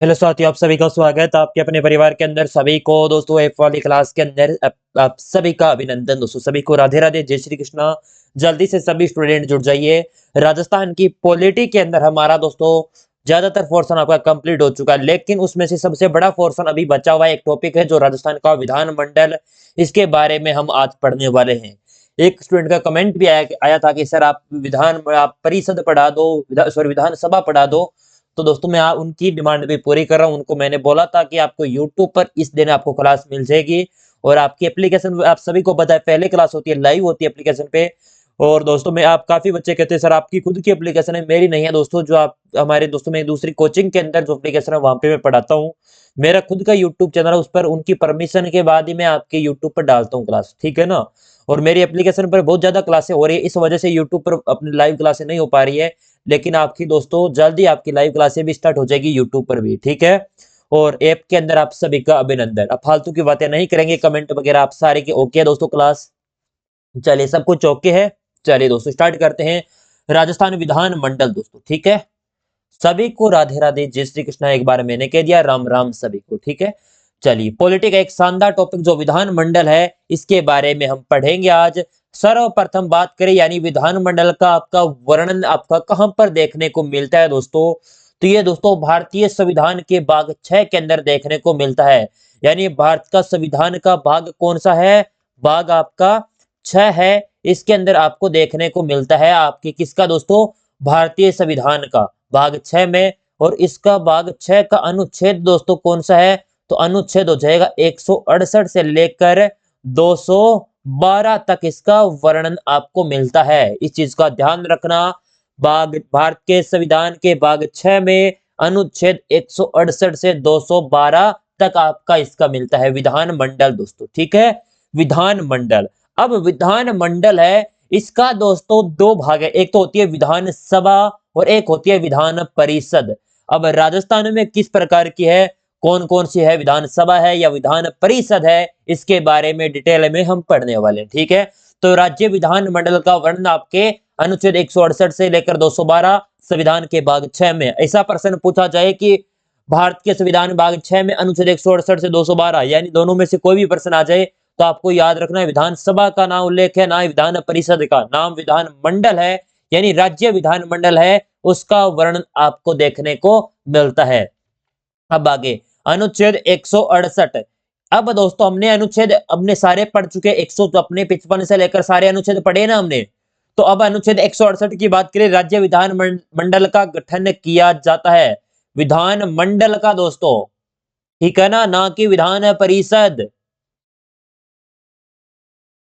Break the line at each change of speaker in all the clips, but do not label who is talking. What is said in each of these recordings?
Hello साथियों, आप सभी का स्वागत आपके अपने परिवार के अंदर। सभी को दोस्तों एफ वाली क्लास के अंदर आप सभी का अभिनंदन। दोस्तों सभी को राधे राधे, जय श्री कृष्णा। जल्दी से सभी स्टूडेंट जुड़ जाइए। राजस्थान की पॉलिटी के अंदर हमारा दोस्तों ज्यादातर पोर्शन आपका कंप्लीट हो चुका है, लेकिन उसमें से सबसे बड़ा पोर्शन अभी बचा हुआ एक टॉपिक है जो राजस्थान का विधानमंडल। इसके बारे में हम आज पढ़ने वाले हैं। एक स्टूडेंट का कमेंट भी आया था कि सर आप परिषद पढ़ा दो, सॉरी विधानसभा पढ़ा दो। तो दोस्तों मैं उनकी डिमांड भी पूरी कर रहा हूं। उनको मैंने बोला था कि आपको यूट्यूब पर इस दिन आपको क्लास मिल जाएगी, और आपकी एप्लीकेशन आप सभी को पता है पहले क्लास होती है, लाइव होती है एप्लीकेशन पे। और दोस्तों मैं आप काफी बच्चे कहते हैं सर आपकी खुद की एप्लीकेशन है, मेरी नहीं है दोस्तों। जो आप हमारे दोस्तों में दूसरी कोचिंग के अंदर जो एप्लीकेशन है वहां पे मैं पढ़ाता हूँ। मेरा खुद का यूट्यूब चैनल है, उस पर उनकी परमिशन के बाद ही मैं आपके यूट्यूब पर डालता हूँ क्लास, ठीक है ना। और मेरी एप्लीकेशन पर बहुत ज्यादा क्लासें हो रही है, इस वजह से यूट्यूब पर अपनी लाइव क्लासें नहीं हो पा रही है। लेकिन आपकी दोस्तों जल्दी आपकी लाइव क्लासें भी स्टार्ट हो जाएगी यूट्यूब पर भी, ठीक है। और ऐप के अंदर आप सभी का अभिनंदन। अब फालतू की बातें नहीं करेंगे, कमेंट वगैरह आप सारे के ओके है दोस्तों क्लास। चलिए सब कुछ ओके है। चलिए दोस्तों स्टार्ट करते हैं। राजस्थान विधान मंडल दोस्तों, ठीक है। सभी को राधे राधे, जय श्री कृष्णा। एक बार मैंने कह दिया, राम राम सभी को, ठीक है। चलिए पॉलिटिक एक शानदार टॉपिक जो विधानमंडल है, इसके बारे में हम पढ़ेंगे आज। सर्वप्रथम बात करें यानी विधानमंडल का आपका वर्णन आपका कहां पर देखने को मिलता है दोस्तों। तो ये दोस्तों भारतीय संविधान के भाग 6 के अंदर देखने को मिलता है। यानी भारत का संविधान का भाग कौन सा है? भाग आपका 6 है। इसके अंदर आपको देखने को मिलता है आपके किसका दोस्तों? भारतीय संविधान का भाग 6 में। और इसका भाग 6 का अनुच्छेद दोस्तों कौन सा है? तो अनुच्छेद हो जाएगा 168 से लेकर 212 तक इसका वर्णन आपको मिलता है। इस चीज का ध्यान रखना। भाग भारत के संविधान के भाग 6 में अनुच्छेद 168 से 212 तक आपका इसका मिलता है विधानमंडल दोस्तों, ठीक है। विधानमंडल। अब विधानमंडल है, इसका दोस्तों दो भाग है। एक तो होती है विधानसभा और एक होती है विधान परिषद। अब राजस्थान में किस प्रकार की है, कौन कौन सी है, विधानसभा है या विधान परिषद है, इसके बारे में डिटेल में हम पढ़ने वाले हैं, ठीक है। तो राज्य विधानमंडल का वर्णन आपके अनुच्छेद 168 से लेकर 212 संविधान के भाग 6 में। ऐसा प्रश्न पूछा जाए कि भारत के संविधान भाग 6 में अनुच्छेद 168 से 212 यानी दोनों में से कोई भी प्रश्न आ जाए, तो आपको याद रखना है विधानसभा का नाम उल्लेख है, ना विधान परिषद का। नाम विधानमंडल है यानी राज्य विधानमंडल है, उसका वर्णन आपको देखने को मिलता है। अब आगे अनुच्छेद 168। अब दोस्तों हमने अनुच्छेद अपने सारे पढ़ चुके, 100 तो अपने 55 से लेकर सारे अनुच्छेद पढ़े ना हमने। तो अब अनुच्छेद 168 की बात करें, राज्य विधान मंडल का गठन किया जाता है। विधान मंडल का दोस्तों, ठीक है ना कि विधान परिषद।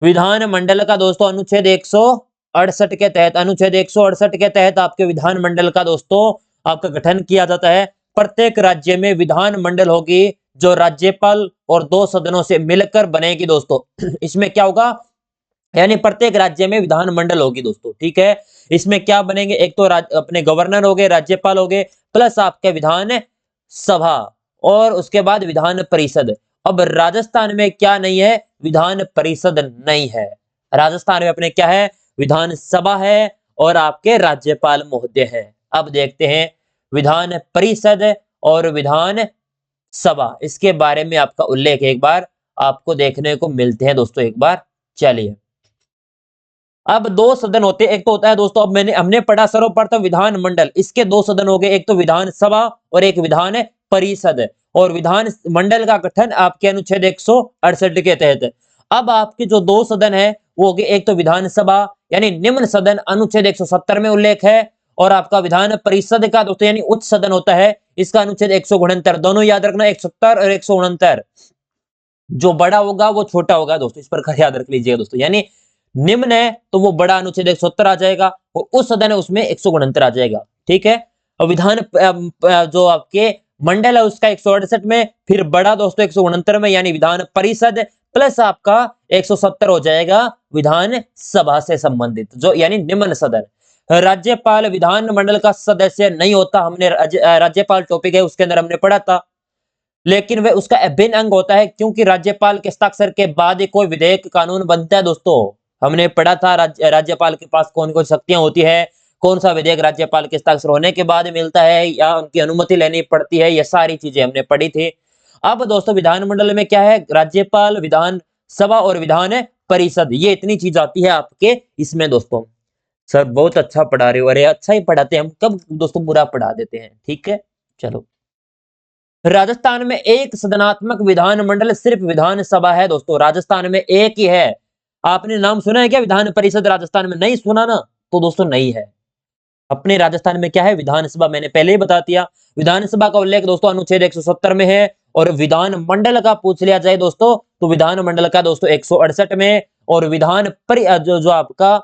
विधान मंडल का दोस्तों अनुच्छेद 168 के तहत, अनुच्छेद 168 के तहत आपके विधान मंडल का दोस्तों आपका गठन किया जाता है। प्रत्येक राज्य में विधान मंडल होगी जो राज्यपाल और 2 सदनों से मिलकर बनेगी दोस्तों। इसमें क्या होगा, यानी प्रत्येक राज्य में विधान मंडल होगी दोस्तों, ठीक है। इसमें क्या बनेंगे, एक तो अपने गवर्नर हो गए, राज्यपाल हो गए, प्लस आपके विधान सभा, और उसके बाद विधान परिषद। अब राजस्थान में क्या नहीं है, विधान परिषद नहीं है। राजस्थान में अपने क्या है, विधान सभा है और आपके राज्यपाल महोदय है। अब देखते हैं विधान परिषद और विधान सभा, इसके बारे में आपका उल्लेख एक बार आपको देखने को मिलते हैं दोस्तों एक बार। चलिए अब 2 सदन होते हैं, एक तो होता है दोस्तों, अब हमने पढ़ा सर्वप्रथम विधानमंडल, इसके 2 सदन हो गए, एक तो विधानसभा और एक विधान परिषद। और विधान मंडल का गठन आपके अनुच्छेद 168 के तहत। अब आपके जो 2 सदन है वो हो गए, एक तो विधानसभा यानी निम्न सदन अनुच्छेद 170 में उल्लेख है, और आपका विधान परिषद का दोस्तों यानी उच्च सदन होता है, इसका अनुच्छेद 169। दोनों याद रखना, 170 और 169। जो बड़ा होगा वो छोटा होगा दोस्तों, इस प्रकार याद रख लीजिएगा दोस्तों। यानी निम्न है तो वो बड़ा अनुच्छेद 170 आ जाएगा, और उस सदन है उसमें 169 आ जाएगा, ठीक है। और विधान जो आपके मंडल है उसका 168 में, फिर बड़ा दोस्तों 169 में, यानी विधान परिषद प्लस आपका 170 हो जाएगा विधान सभा से संबंधित, जो यानी निम्न सदन। राज्यपाल विधान मंडल का सदस्य नहीं होता, हमने राज्यपाल टॉपिक है उसके अंदर हमने पढ़ा था। लेकिन वह उसका अभिन्न अंग होता है, क्योंकि राज्यपाल के हस्ताक्षर के बाद ही कोई विधेयक कानून बनता है दोस्तों। हमने पढ़ा था राज्यपाल के पास कौन कौन शक्तियां होती है, कौन सा विधेयक राज्यपाल के हस्ताक्षर होने के बाद मिलता है या उनकी अनुमति लेनी पड़ती है, ये सारी चीजें हमने पढ़ी थी। अब दोस्तों विधानमंडल में क्या है, राज्यपाल, विधान सभा और विधान परिषद, ये इतनी चीज आती है आपके इसमें दोस्तों। सर बहुत अच्छा पढ़ा रहे हो, अरे अच्छा ही पढ़ाते हैं हम, कब दोस्तों बुरा पढ़ा देते हैं, ठीक है। चलो, राजस्थान में एक सदनात्मक विधानमंडल सिर्फ विधानसभा है दोस्तों, राजस्थान में एक ही है। आपने नाम सुना है क्या विधान परिषद राजस्थान में? नहीं सुना ना, तो दोस्तों नहीं है। अपने राजस्थान में क्या है, विधानसभा, मैंने पहले ही बता दिया। विधानसभा का उल्लेख दोस्तों अनुच्छेद 170 में है, और विधान मंडल का पूछ लिया जाए दोस्तों तो विधान मंडल का दोस्तों 168 में, और जो आपका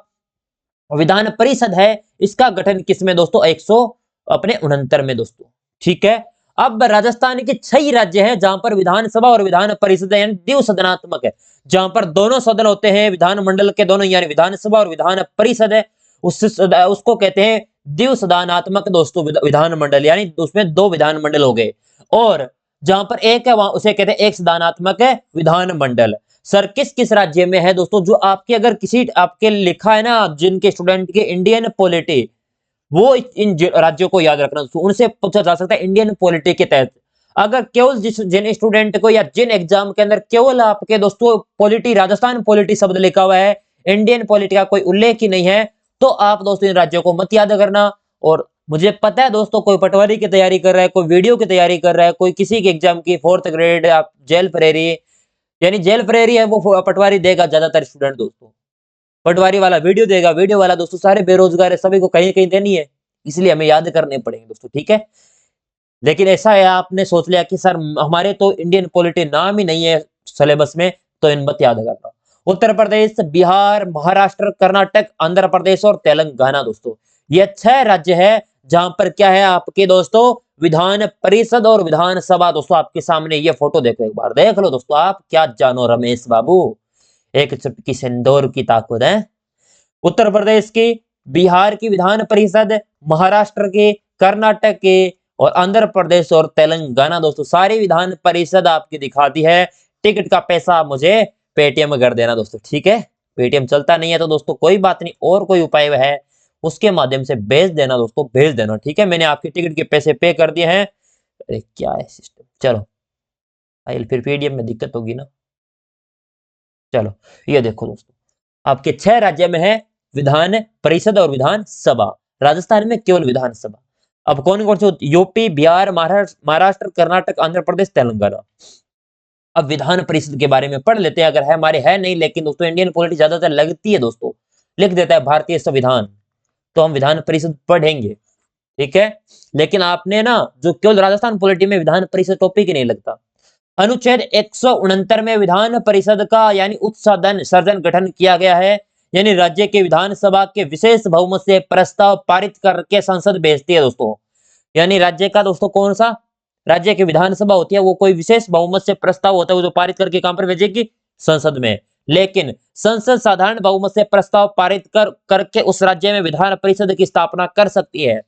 विधान परिषद है इसका गठन किसमें दोस्तों, 169 में दोस्तों, ठीक है। अब राजस्थान के 6 राज्य हैं जहां पर विधानसभा और विधान परिषद यानी द्विसदनात्मक है, जहां पर दोनों सदन होते हैं विधानमंडल के दोनों, यानी विधानसभा और विधान परिषद है, उसको कहते हैं द्विसदनात्मक दोस्तों विधानमंडल, यानी उसमें 2 विधानमंडल हो गए। और जहां पर एक है वहां उसे कहते हैं एक सदनात्मक है विधानमंडल। सर किस किस राज्य में है दोस्तों, जो आपके अगर किसी आपके लिखा है ना जिनके स्टूडेंट के इंडियन पॉलिटी, वो इन राज्यों को याद रखना दोस्तों, उनसे पूछा जा सकता है इंडियन पॉलिटी के तहत। अगर केवल जिन स्टूडेंट को या जिन एग्जाम के अंदर केवल आपके दोस्तों पॉलिटी, राजस्थान पॉलिटी शब्द लिखा हुआ है, इंडियन पॉलिटी का कोई उल्लेख ही नहीं है, तो आप दोस्तों इन राज्यों को मत याद करना। और मुझे पता है दोस्तों कोई पटवारी की तैयारी कर रहा है, कोई वीडियो की तैयारी कर रहा है, कोई किसी के एग्जाम की 4th ग्रेड, आप जेल प्रेरी, यानी जेल प्रेरी है वो पटवारी देगा ज्यादातर स्टूडेंट दोस्तों, पटवारी वाला वीडियो देगा, वीडियो वाला दोस्तों सारे बेरोजगार है, सभी को कहीं कहीं देनी है, इसलिए हमें याद करने पड़ेंगे दोस्तों, ठीक है। लेकिन ऐसा है आपने सोच लिया कि सर हमारे तो इंडियन पॉलिटी नाम ही नहीं है सिलेबस में, तो इन मत याद करना। उत्तर प्रदेश, बिहार, महाराष्ट्र, कर्नाटक, आंध्र प्रदेश और तेलंगाना दोस्तों, ये 6 राज्य है जहां पर क्या है आपके दोस्तों विधान परिषद और विधानसभा। दोस्तों आपके सामने ये फोटो देखो, एक बार देख लो दोस्तों, आप क्या जानो रमेश बाबू, एक चुटकी सिंदूर की ताकत है। उत्तर प्रदेश की, बिहार की विधान परिषद, महाराष्ट्र की, कर्नाटक की और आंध्र प्रदेश और तेलंगाना दोस्तों, सारी विधान परिषद आपकी दिखाती है। टिकट का पैसा मुझे पेटीएम कर देना दोस्तों, ठीक है। पेटीएम चलता नहीं है तो दोस्तों कोई बात नहीं, और कोई उपाय है उसके माध्यम से भेज देना दोस्तों, भेज देना, ठीक है। मैंने आपके टिकट के पैसे पे कर दिए हैं। अरे क्या है सिस्टम, चलो आई फिर पीडीएफ में दिक्कत होगी ना। चलो ये देखो दोस्तों, आपके 6 राज्य में है विधान परिषद और विधान सभा, राजस्थान में केवल विधानसभा। अब कौन कौन से, यूपी, बिहार, महाराष्ट्र, कर्नाटक, आंध्र प्रदेश, तेलंगाना। अब विधान परिषद के बारे में पढ़ लेते हैं, अगर है हमारे है नहीं, लेकिन दोस्तों इंडियन पॉलिटी ज्यादातर लगती है दोस्तों, लिख देता है भारतीय संविधान, तो हम विधान परिषद पढ़ेंगे, ठीक है। लेकिन आपने ना जो केवल राजस्थान पॉलिटी में विधान परिषद टॉपिक ही नहीं लगता। अनुच्छेद 169 में विधान परिषद का यानी उच्च सदन गठन किया गया है, यानी राज्य के विधानसभा के विशेष बहुमत से प्रस्ताव पारित करके संसद भेजती है दोस्तों। यानी राज्य का दोस्तों कौन सा, राज्य की विधानसभा होती है, वो कोई विशेष बहुमत से प्रस्ताव होता है वो जो पारित करके कहां पर भेजेगी, संसद में। लेकिन संसद साधारण बहुमत से प्रस्ताव पारित करके उस राज्य में विधान परिषद की स्थापना कर सकती है।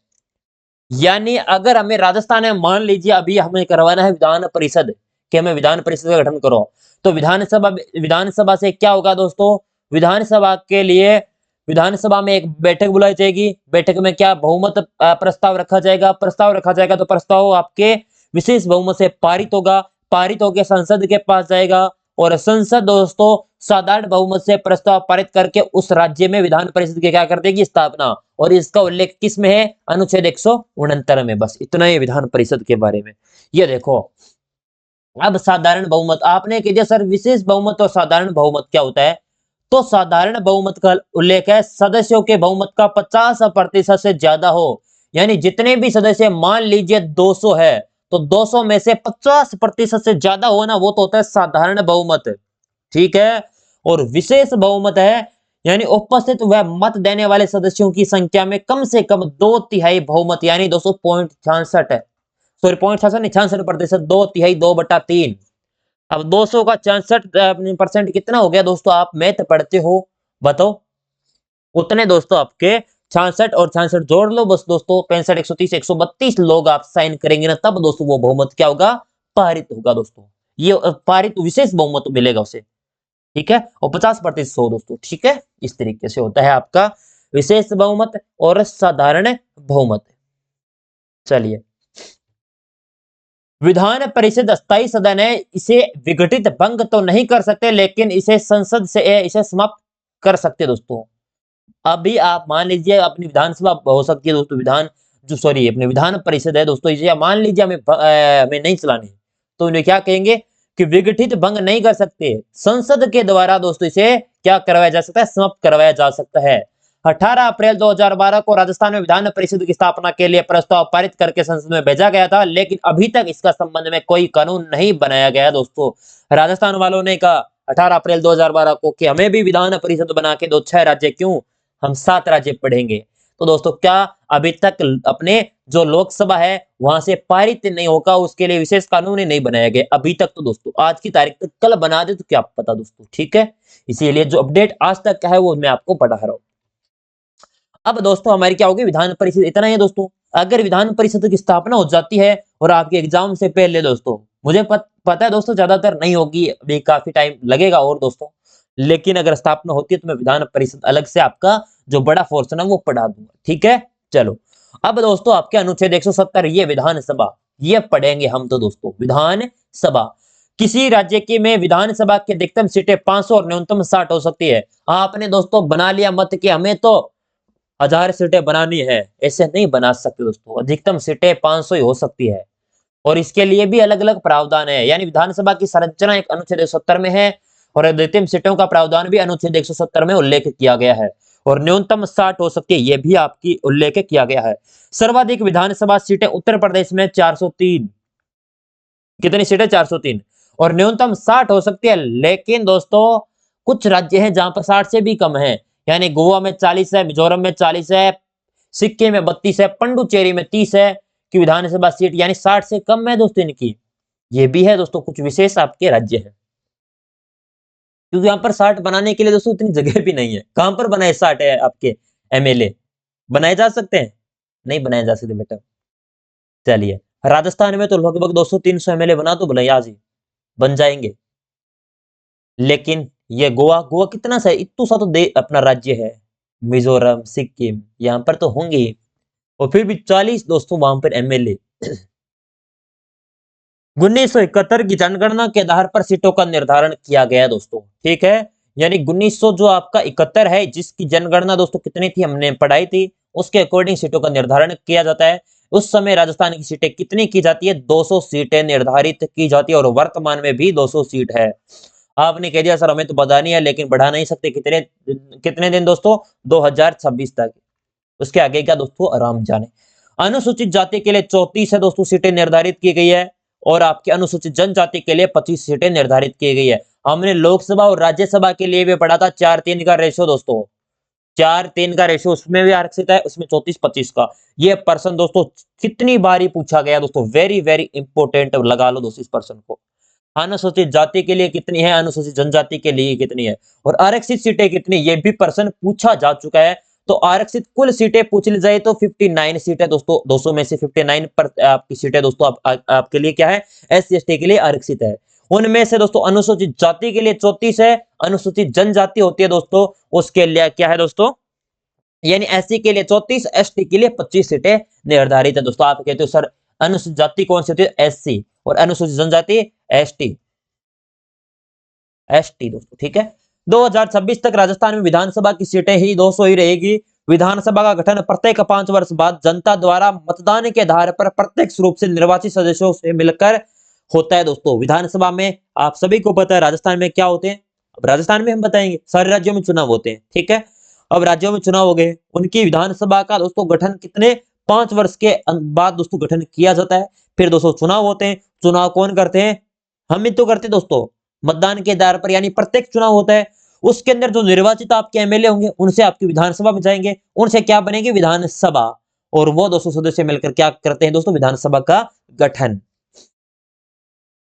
यानी अगर हमें राजस्थान में मान लीजिए अभी हमें करवाना है विधान परिषद, कि हमें विधान परिषद का गठन करो, तो विधानसभा से क्या होगा दोस्तों, विधानसभा के लिए विधानसभा में एक बैठक बुलाई जाएगी, बैठक में क्या बहुमत प्रस्ताव रखा जाएगा, तो प्रस्ताव आपके विशेष बहुमत से पारित होगा, पारित होकर संसद के पास जाएगा, और संसद दोस्तों साधारण बहुमत से प्रस्ताव पारित करके उस राज्य में विधान परिषद की क्या कर देगी, स्थापना। और इसका उल्लेख किस में है, अनुच्छेद 169 में। बस इतना ही विधान परिषद के बारे में। ये देखो, अब साधारण बहुमत आपने कह दिया सर विशेष बहुमत और साधारण बहुमत क्या होता है, तो साधारण बहुमत का उल्लेख है सदस्यों के बहुमत का 50% से ज्यादा हो, यानी जितने भी सदस्य मान लीजिए 200 है, तो 200 में से 50% से ज्यादा होना वो तो होता है साधारण बहुमत, ठीक है। और विशेष बहुमत है यानी उपस्थित व मत देने वाले सदस्यों की संख्या में कम से कम 2/3 बहुमत, यानी 200.66 है, सॉरी 0.66 नहीं 66%, 2/3, 2/3। अब 200 का 66% कितना हो गया दोस्तों, आप मैथ पढ़ते हो बताओ, उतने दोस्तों आपके 66 और 66 जोड़ लो बस दोस्तों, 65, 130, 132 लोग आप साइन करेंगे ना, तब दोस्तों वो बहुमत क्या होगा, पारित होगा दोस्तों। ये पारित विशेष बहुमत मिलेगा उसे, ठीक है। और 50% हो दोस्तों, ठीक है। इस तरीके से होता है आपका विशेष बहुमत और साधारण बहुमत। चलिए, विधान परिषद अस्थायी सदन है, इसे विघटित भंग तो नहीं कर सकते, लेकिन इसे संसद से इसे समाप्त कर सकते दोस्तों। अभी आप मान लीजिए अपनी विधानसभा हो सकती है दोस्तों, विधान जो सॉरी अपने विधान परिषद है दोस्तों, इसे मान लीजिए हमें नहीं चलानी, तो उन्हें क्या कहेंगे कि विघटित भंग नहीं कर सकते, संसद के द्वारा दोस्तों इसे क्या करवाया जा सकता है, समाप्त करवाया जा सकता है। 18 अप्रैल 2012 को राजस्थान में विधान परिषद की स्थापना के लिए प्रस्ताव पारित करके संसद में भेजा गया था, लेकिन अभी तक इसका संबंध में कोई कानून नहीं बनाया गया दोस्तों। राजस्थान वालों ने कहा 18 अप्रैल 2012 को कि हमें भी विधान परिषद बना के दो, 6 राज्य क्यों, हम 7 राज्य पढ़ेंगे। तो दोस्तों क्या अभी तक अपने जो लोकसभा है वहां से पारित नहीं होगा, उसके लिए विशेष कानून ही नहीं बनाया गया अभी तक। तो दोस्तों आज की तारीख तक कल बना दे तो क्या पता दोस्तों, ठीक है। इसीलिए जो अपडेट आज तक का है वो मैं आपको पढ़ा रहा हूं। अब दोस्तों हमारी क्या होगी, विधान परिषद इतना ही है दोस्तों। अगर विधान परिषद की स्थापना हो जाती है और आपके एग्जाम से पहले दोस्तों, मुझे पता है दोस्तों ज्यादातर नहीं होगी, अभी काफी टाइम लगेगा और दोस्तों, लेकिन अगर स्थापना होती है तो मैं विधान परिषद अलग से आपका जो बड़ा पोर्शन है वो पढ़ा दूंगा, ठीक है। चलो, अब दोस्तों आपके अनुच्छेद 170 ये विधानसभा, ये पढ़ेंगे हम तो दोस्तों। विधानसभा, किसी राज्य की में विधानसभा की अधिकतम सीटें 500 और न्यूनतम 60 हो सकती है। आपने दोस्तों बना लिया मत कि हमें तो 1000 सीटें बनानी है, ऐसे नहीं बना सकते दोस्तों, अधिकतम सीटें 500 ही हो सकती है। और इसके लिए भी अलग अलग प्रावधान है, यानी विधानसभा की संरचना एक अनुच्छेद 170 में है और अधिकतम सीटों का प्रावधान भी अनुच्छेद 170 में उल्लेख किया गया है, और न्यूनतम 60 हो सकती है, यह भी आपकी उल्लेख किया गया है। सर्वाधिक विधानसभा सीटें उत्तर प्रदेश में 403, कितनी सीटें 403, और न्यूनतम 60 हो सकती है। लेकिन दोस्तों कुछ राज्य हैं जहां पर 60 से भी कम है, यानी गोवा में 40 है, मिजोरम में 40 है, सिक्किम में 32 है, पंडुचेरी में 30 है कि विधानसभा सीट, यानी 60 से कम है दोस्तों इनकी। ये भी है दोस्तों, कुछ विशेष आपके राज्य है, क्योंकि यहाँ पर 60 बनाने के लिए दोस्तों इतनी जगह भी नहीं है। कहां पर बनाए 60 है आपके एमएलए, बनाए जा सकते हैं, नहीं बनाए जा सकते बेटा। चलिए, राजस्थान में तो लगभग 200-300 एमएलए बना तो भले आज ही बन जाएंगे, लेकिन ये गोवा, गोवा कितना सा, इतना सा तो दे अपना राज्य है, मिजोरम, सिक्किम, यहाँ पर तो होंगे, और फिर भी 40 दोस्तों वहां पर एमएलए। 1971 की जनगणना के आधार पर सीटों का निर्धारण किया गया दोस्तों, ठीक है। यानी 1900 जो आपका 71 है, जिसकी जनगणना दोस्तों कितनी थी हमने पढ़ाई थी, उसके अकॉर्डिंग सीटों का निर्धारण किया जाता है। उस समय राजस्थान की सीटें कितनी की जाती है, 200 सीटें निर्धारित की जाती है, और वर्तमान में भी 200 सीट है। आपने कह दिया सर हमें तो बता नहीं है, लेकिन बढ़ा नहीं सकते, कितने कितने दिन दोस्तों, 2026 तक। उसके आगे क्या दोस्तों आराम जाने। अनुसूचित जाति के लिए 34 है दोस्तों सीटें निर्धारित की गई है, और आपके अनुसूचित जनजाति के लिए 25 सीटें निर्धारित की गई है। हमने लोकसभा और राज्यसभा के लिए भी पढ़ा था 4-3 का रेशो दोस्तों, 4-3 का रेशो, उसमें भी आरक्षित है, उसमें 34-25 का। ये पर्सन दोस्तों कितनी बारी पूछा गया दोस्तों, वेरी वेरी इंपोर्टेंट, लगा लो दोस्तों इस पर्सन को। अनुसूचित जाति के लिए कितनी है, अनुसूचित जनजाति के लिए कितनी है, और आरक्षित सीटें कितनी, ये भी प्रश्न पूछा जा चुका है। तो आरक्षित कुल सीटें पूछ ली जाए तो 59 सीटें दोस्तों, 200 में से 59 पर आपकी सीटें दोस्तों आपके लिए क्या है, SC/ST के लिए आरक्षित है। उनमें से दोस्तों अनुसूचित जाति के लिए 34 है, अनुसूचित जनजाति होती है दोस्तों उसके लिए क्या है दोस्तों, यानी SC के लिए 34, ST के लिए 25 सीटें निर्धारित है दोस्तों। आप कहते हो सर अनुसूचित जाति कौन सी होती है, SC, और अनुसूचित जनजाति ST, दोस्तों, ठीक है। 2026 तक राजस्थान में विधानसभा की सीटें ही 200 ही रहेगी। विधानसभा का गठन प्रत्येक 5 वर्ष बाद जनता द्वारा मतदान के आधार पर प्रत्यक्ष रूप से निर्वाचित सदस्यों से मिलकर होता है दोस्तों। विधानसभा में आप सभी को पता है राजस्थान में क्या होते हैं, अब राजस्थान में हम बताएंगे, सारे राज्यों में चुनाव होते हैं, ठीक है। अब राज्यों में चुनाव हो गए, उनकी विधानसभा का दोस्तों गठन कितने 5 वर्ष के बाद दोस्तों गठन किया जाता है। फिर दोस्तों चुनाव होते हैं, चुनाव कौन करते हैं, हम ही तो करते हैं दोस्तों, मतदान के आधार पर, यानी प्रत्येक चुनाव होता है। उसके अंदर जो निर्वाचित आपके एमएलए होंगे उनसे आपकी विधानसभा में जाएंगे, उनसे क्या बनेगी, विधानसभा, और वो 200 सदस्य मिलकर क्या करते हैं दोस्तों, विधानसभा का गठन।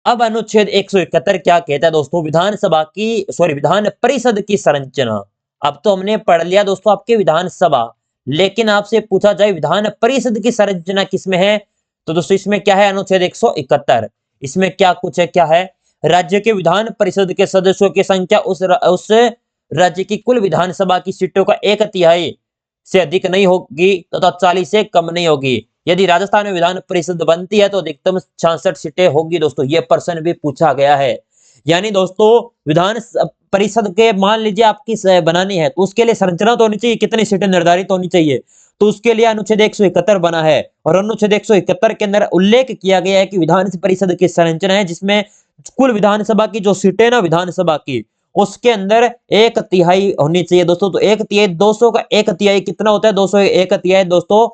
अब अनुच्छेद 171 क्या कहता है दोस्तों, विधानसभा की विधान परिषद की संरचना। अब तो हमने पढ़ लिया दोस्तों आपके विधानसभा, लेकिन आपसे पूछा जाए विधान परिषद की संरचना किसमें है, तो दोस्तों इसमें क्या है, अनुच्छेद 171। इसमें क्या कुछ है, क्या है, राज्य के विधान परिषद के सदस्यों की संख्या उस राज्य की कुल विधानसभा की सीटों का 1/3 से अधिक नहीं होगी तथा 40 से कम नहीं होगी। यदि राजस्थान में विधान परिषद बनती है तो अधिकतम 66 सीटें होगी दोस्तों। ये प्रश्न भी पूछा गया है। यानी दोस्तों विधान परिषद के मान लीजिए आपकी बनानी है तो उसके लिए संरचना तो होनी चाहिए, कितनी सीटें निर्धारित होनी चाहिए, तो उसके लिए अनुच्छेद 171 बना है और अनुच्छेद 171 के अंदर उल्लेख किया गया है कि विधान परिषद की संरचना है जिसमें कुल विधानसभा की जो सीटें ना विधानसभा की उसके अंदर 1/3 होनी चाहिए दोस्तों। तो 1/3 200 का 1/3 कितना होता है 200, 1/3 दोस्तों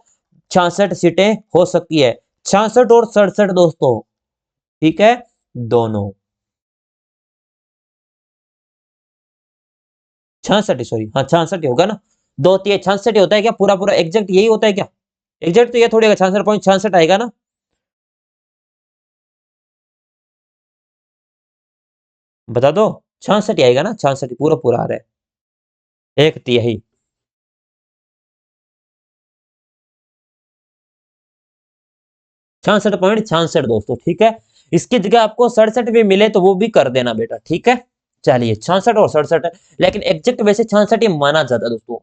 66 सीटें हो सकती है। 66 और 67 दोस्तों, ठीक है, दोनों 66, सॉरी हाँ 66 होगा ना, 2/3 66 होता है क्या, पूरा पूरा एग्जैक्ट यही होता है क्या? एग्जैक्ट तो ये थोड़ी 66.66 आएगा ना, बता दो। 66 आएगा ना, 66 पूरा पूरा आ रहा है, 1/3। 66.66 दोस्तों, ठीक है। इसकी जगह आपको 67 भी मिले तो वो भी कर देना बेटा, ठीक है। चलिए 66 और 67, लेकिन एग्जैक्ट वैसे 66 ही माना जाता है दोस्तों।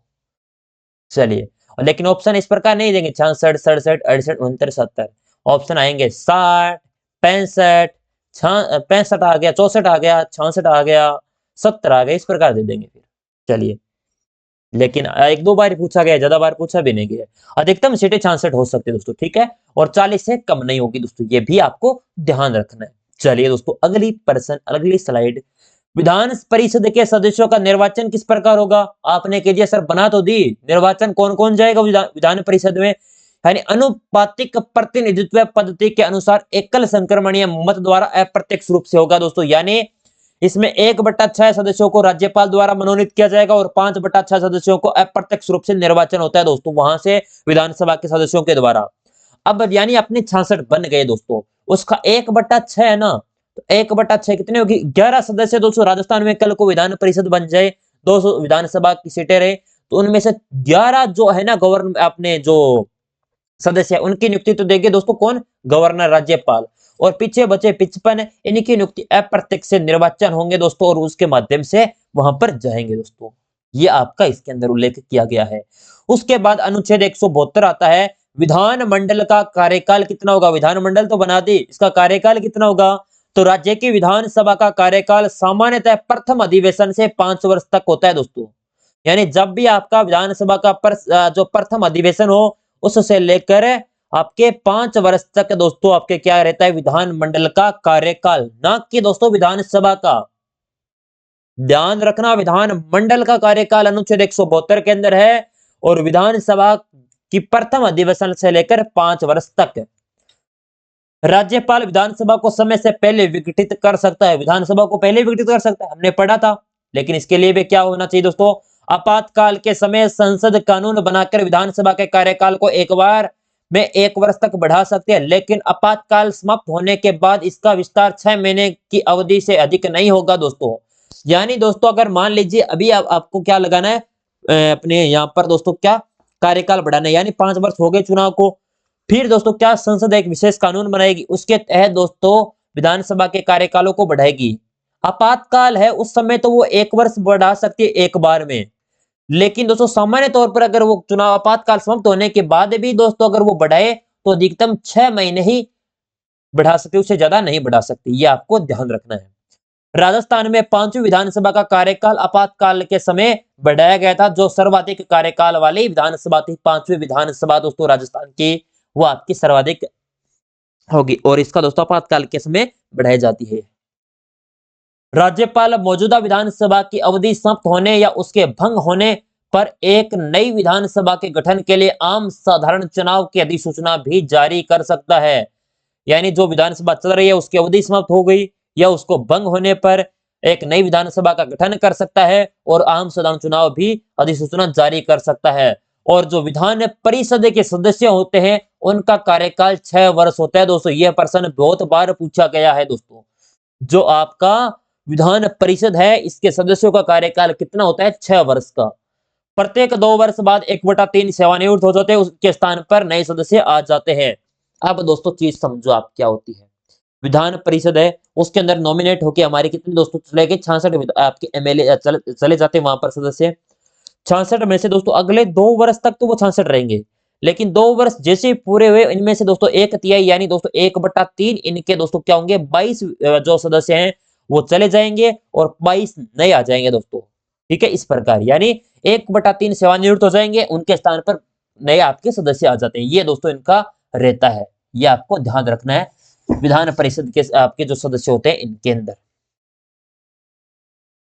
चलिए, और लेकिन ऑप्शन इस प्रकार नहीं देंगे 66, 67, 68, 69, 70। ऑप्शन आएंगे 60, 65, 65 आ गया, 64 आ गया, 66 आ गया, 70 आ गया, इस प्रकार दे देंगे फिर। चलिए, लेकिन एक दो बार पूछा गया, ज्यादा बार पूछा भी नहीं गया। अधिकतम सीटें 66 हो सकती है दोस्तों, ठीक है, और 40 से कम नहीं होगी दोस्तों, ये भी आपको ध्यान रखना है। चलिए दोस्तों, अगली प्रश्न, अगली स्लाइड। विधान परिषद के सदस्यों का निर्वाचन किस प्रकार होगा? आपने कह सर बना तो दी, निर्वाचन कौन कौन जाएगा विधान परिषद में? यानी अनुपातिक प्रतिनिधित्व पद्धति के अनुसार एकल संक्रमणीय मत द्वारा अप्रत्यक्ष रूप से होगा दोस्तों। यानी इसमें 1/6 सदस्यों को राज्यपाल द्वारा मनोनीत किया जाएगा और 5/6 सदस्यों को अप्रत्यक्ष रूप से निर्वाचन होता है दोस्तों, वहां से विधानसभा के सदस्यों के द्वारा। अब यानी अपने 66 बन गए दोस्तों, उसका 1/6 है ना, तो 1/6 कितने होगी? 11 सदस्य दोस्तों। राजस्थान में कल को विधान परिषद बन जाए, 200 विधानसभा की सीटें रहे, तो उनमें से 11 जो है ना गवर्नर अपने जो सदस्य है उनकी नियुक्ति तो देंगे दोस्तों कौन? गवर्नर, राज्यपाल। और पीछे बचे 55 इनकी नियुक्ति अप्रत्यक्ष से निर्वाचन होंगे दोस्तों और उसके माध्यम से वहां पर जाएंगे दोस्तों। ये आपका इसके अंदर उल्लेख किया गया है। उसके बाद अनुच्छेद 172 आता है। विधानमंडल का कार्यकाल कितना होगा? विधानमंडल तो बना दी, इसका कार्यकाल कितना होगा? तो राज्य की विधानसभा का कार्यकाल सामान्यतः प्रथम अधिवेशन से 5 वर्ष तक होता है दोस्तों। यानी जब भी आपका विधानसभा का जो प्रथम अधिवेशन हो उससे लेकर आपके 5 वर्ष तक दोस्तों आपके क्या रहता है? विधानमंडल का कार्यकाल, ना कि दोस्तों विधानसभा का। ध्यान रखना, विधानमंडल का कार्यकाल अनुच्छेद 172 के अंदर है और विधानसभा की प्रथम अधिवेशन से लेकर 5 वर्ष तक। राज्यपाल विधानसभा को समय से पहले विघटित कर सकता है, विधानसभा को पहले विघटित कर सकता है, हमने पढ़ा था। लेकिन इसके लिए भी क्या होना चाहिए दोस्तों? आपातकाल के समय संसद कानून बनाकर विधानसभा के कार्यकाल को एक बार में 1 वर्ष तक बढ़ा सकते हैं, लेकिन आपातकाल समाप्त होने के बाद इसका विस्तार 6 महीने की अवधि से अधिक नहीं होगा दोस्तों। यानी दोस्तों अगर मान लीजिए अभी आपको क्या लगाना है अपने यहाँ पर दोस्तों, क्या कार्यकाल बढ़ाना है, यानी 5 वर्ष हो गए चुनाव को, फिर दोस्तों क्या संसद एक विशेष कानून बनाएगी, उसके तहत दोस्तों विधानसभा के कार्यकालों को बढ़ाएगी। आपातकाल है उस समय तो वो 1 वर्ष बढ़ा सकती है एक बार में, लेकिन दोस्तों सामान्य तौर पर अगर वो चुनाव आपातकाल समाप्त होने के बाद भी दोस्तों अगर वो बढ़ाए तो अधिकतम 6 महीने ही बढ़ा सकती, उससे ज्यादा नहीं बढ़ा सकती। ये आपको ध्यान रखना है। राजस्थान में 5वीं विधानसभा का कार्यकाल आपातकाल के समय बढ़ाया गया था। जो सर्वाधिक कार्यकाल वाली विधानसभा थी, 5वीं विधानसभा दोस्तों राजस्थान की, वो आपकी सर्वाधिक होगी और इसका दोस्तों आपातकाल के समय बढ़ाई जाती है। राज्यपाल मौजूदा विधानसभा की अवधि समाप्त होने या उसके भंग होने पर एक नई विधानसभा के गठन के लिए आम साधारण चुनाव की अधिसूचना भी जारी कर सकता है। यानी जो विधानसभा चल रही है उसकी अवधि समाप्त हो गई या उसको भंग होने पर एक नई विधानसभा का गठन कर सकता है और आम साधारण चुनाव भी अधिसूचना जारी कर सकता है। और जो विधान परिषद के सदस्य होते हैं उनका कार्यकाल 6 वर्ष होता है दोस्तों। यह प्रश्न बहुत बार पूछा गया है दोस्तों। जो आपका विधान परिषद है इसके सदस्यों का कार्यकाल कितना होता है? 6 वर्ष का। प्रत्येक 2 वर्ष बाद 1/3 सेवानिवृत्त हो जाते हैं, उसके स्थान पर नए सदस्य आ जाते हैं। अब दोस्तों चीज समझो आप क्या होती है। विधान परिषद है उसके अंदर नॉमिनेट होके हमारे कितने दोस्तों चले गए? 66 आपके एमएलए चले जाते हैं वहां पर सदस्य। 66 में से दोस्तों अगले 2 वर्ष तक तो वो 66 रहेंगे, लेकिन 2 वर्ष जैसे ही पूरे हुए इनमें से दोस्तों 1/3 यानी दोस्तों 1/3 इनके दोस्तों क्या होंगे, 22 जो सदस्य हैं वो चले जाएंगे और 22 नए आ जाएंगे दोस्तों। ठीक है, इस प्रकार यानी 1/3 सेवानिवृत्त हो जाएंगे, उनके स्थान पर नए आपके सदस्य आ जाते हैं। ये दोस्तों इनका रहता है, ये आपको ध्यान रखना है विधान परिषद के आपके जो सदस्य होते हैं इनके अंदर।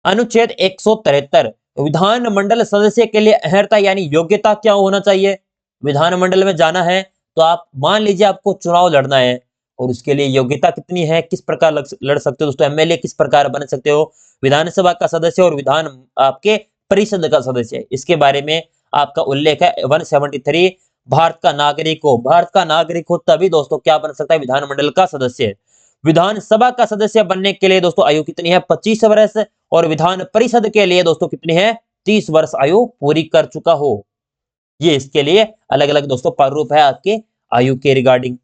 अनुच्छेद 173 विधानमंडल सदस्य के लिए अहर्ता यानी योग्यता क्या होना चाहिए। विधानमंडल में जाना है तो आप मान लीजिए आपको चुनाव लड़ना है और उसके लिए योग्यता कितनी है, किस प्रकार लड़ सकते हो दोस्तों, एमएलए किस प्रकार बन सकते हो, विधानसभा का सदस्य और विधान आपके परिषद का सदस्य, इसके बारे में आपका उल्लेख है 173। भारत का नागरिक हो, भारत का नागरिक हो तभी दोस्तों क्या बन सकता है, विधानमंडल का सदस्य। विधानसभा का सदस्य बनने के लिए दोस्तों आयु कितनी है, 25 वर्ष, और विधान परिषद के लिए दोस्तों कितनी है, 30 वर्ष आयु पूरी कर चुका हो। ये इसके लिए अलग अलग दोस्तों प्रारूप है आपके आयु के रिगार्डिंग।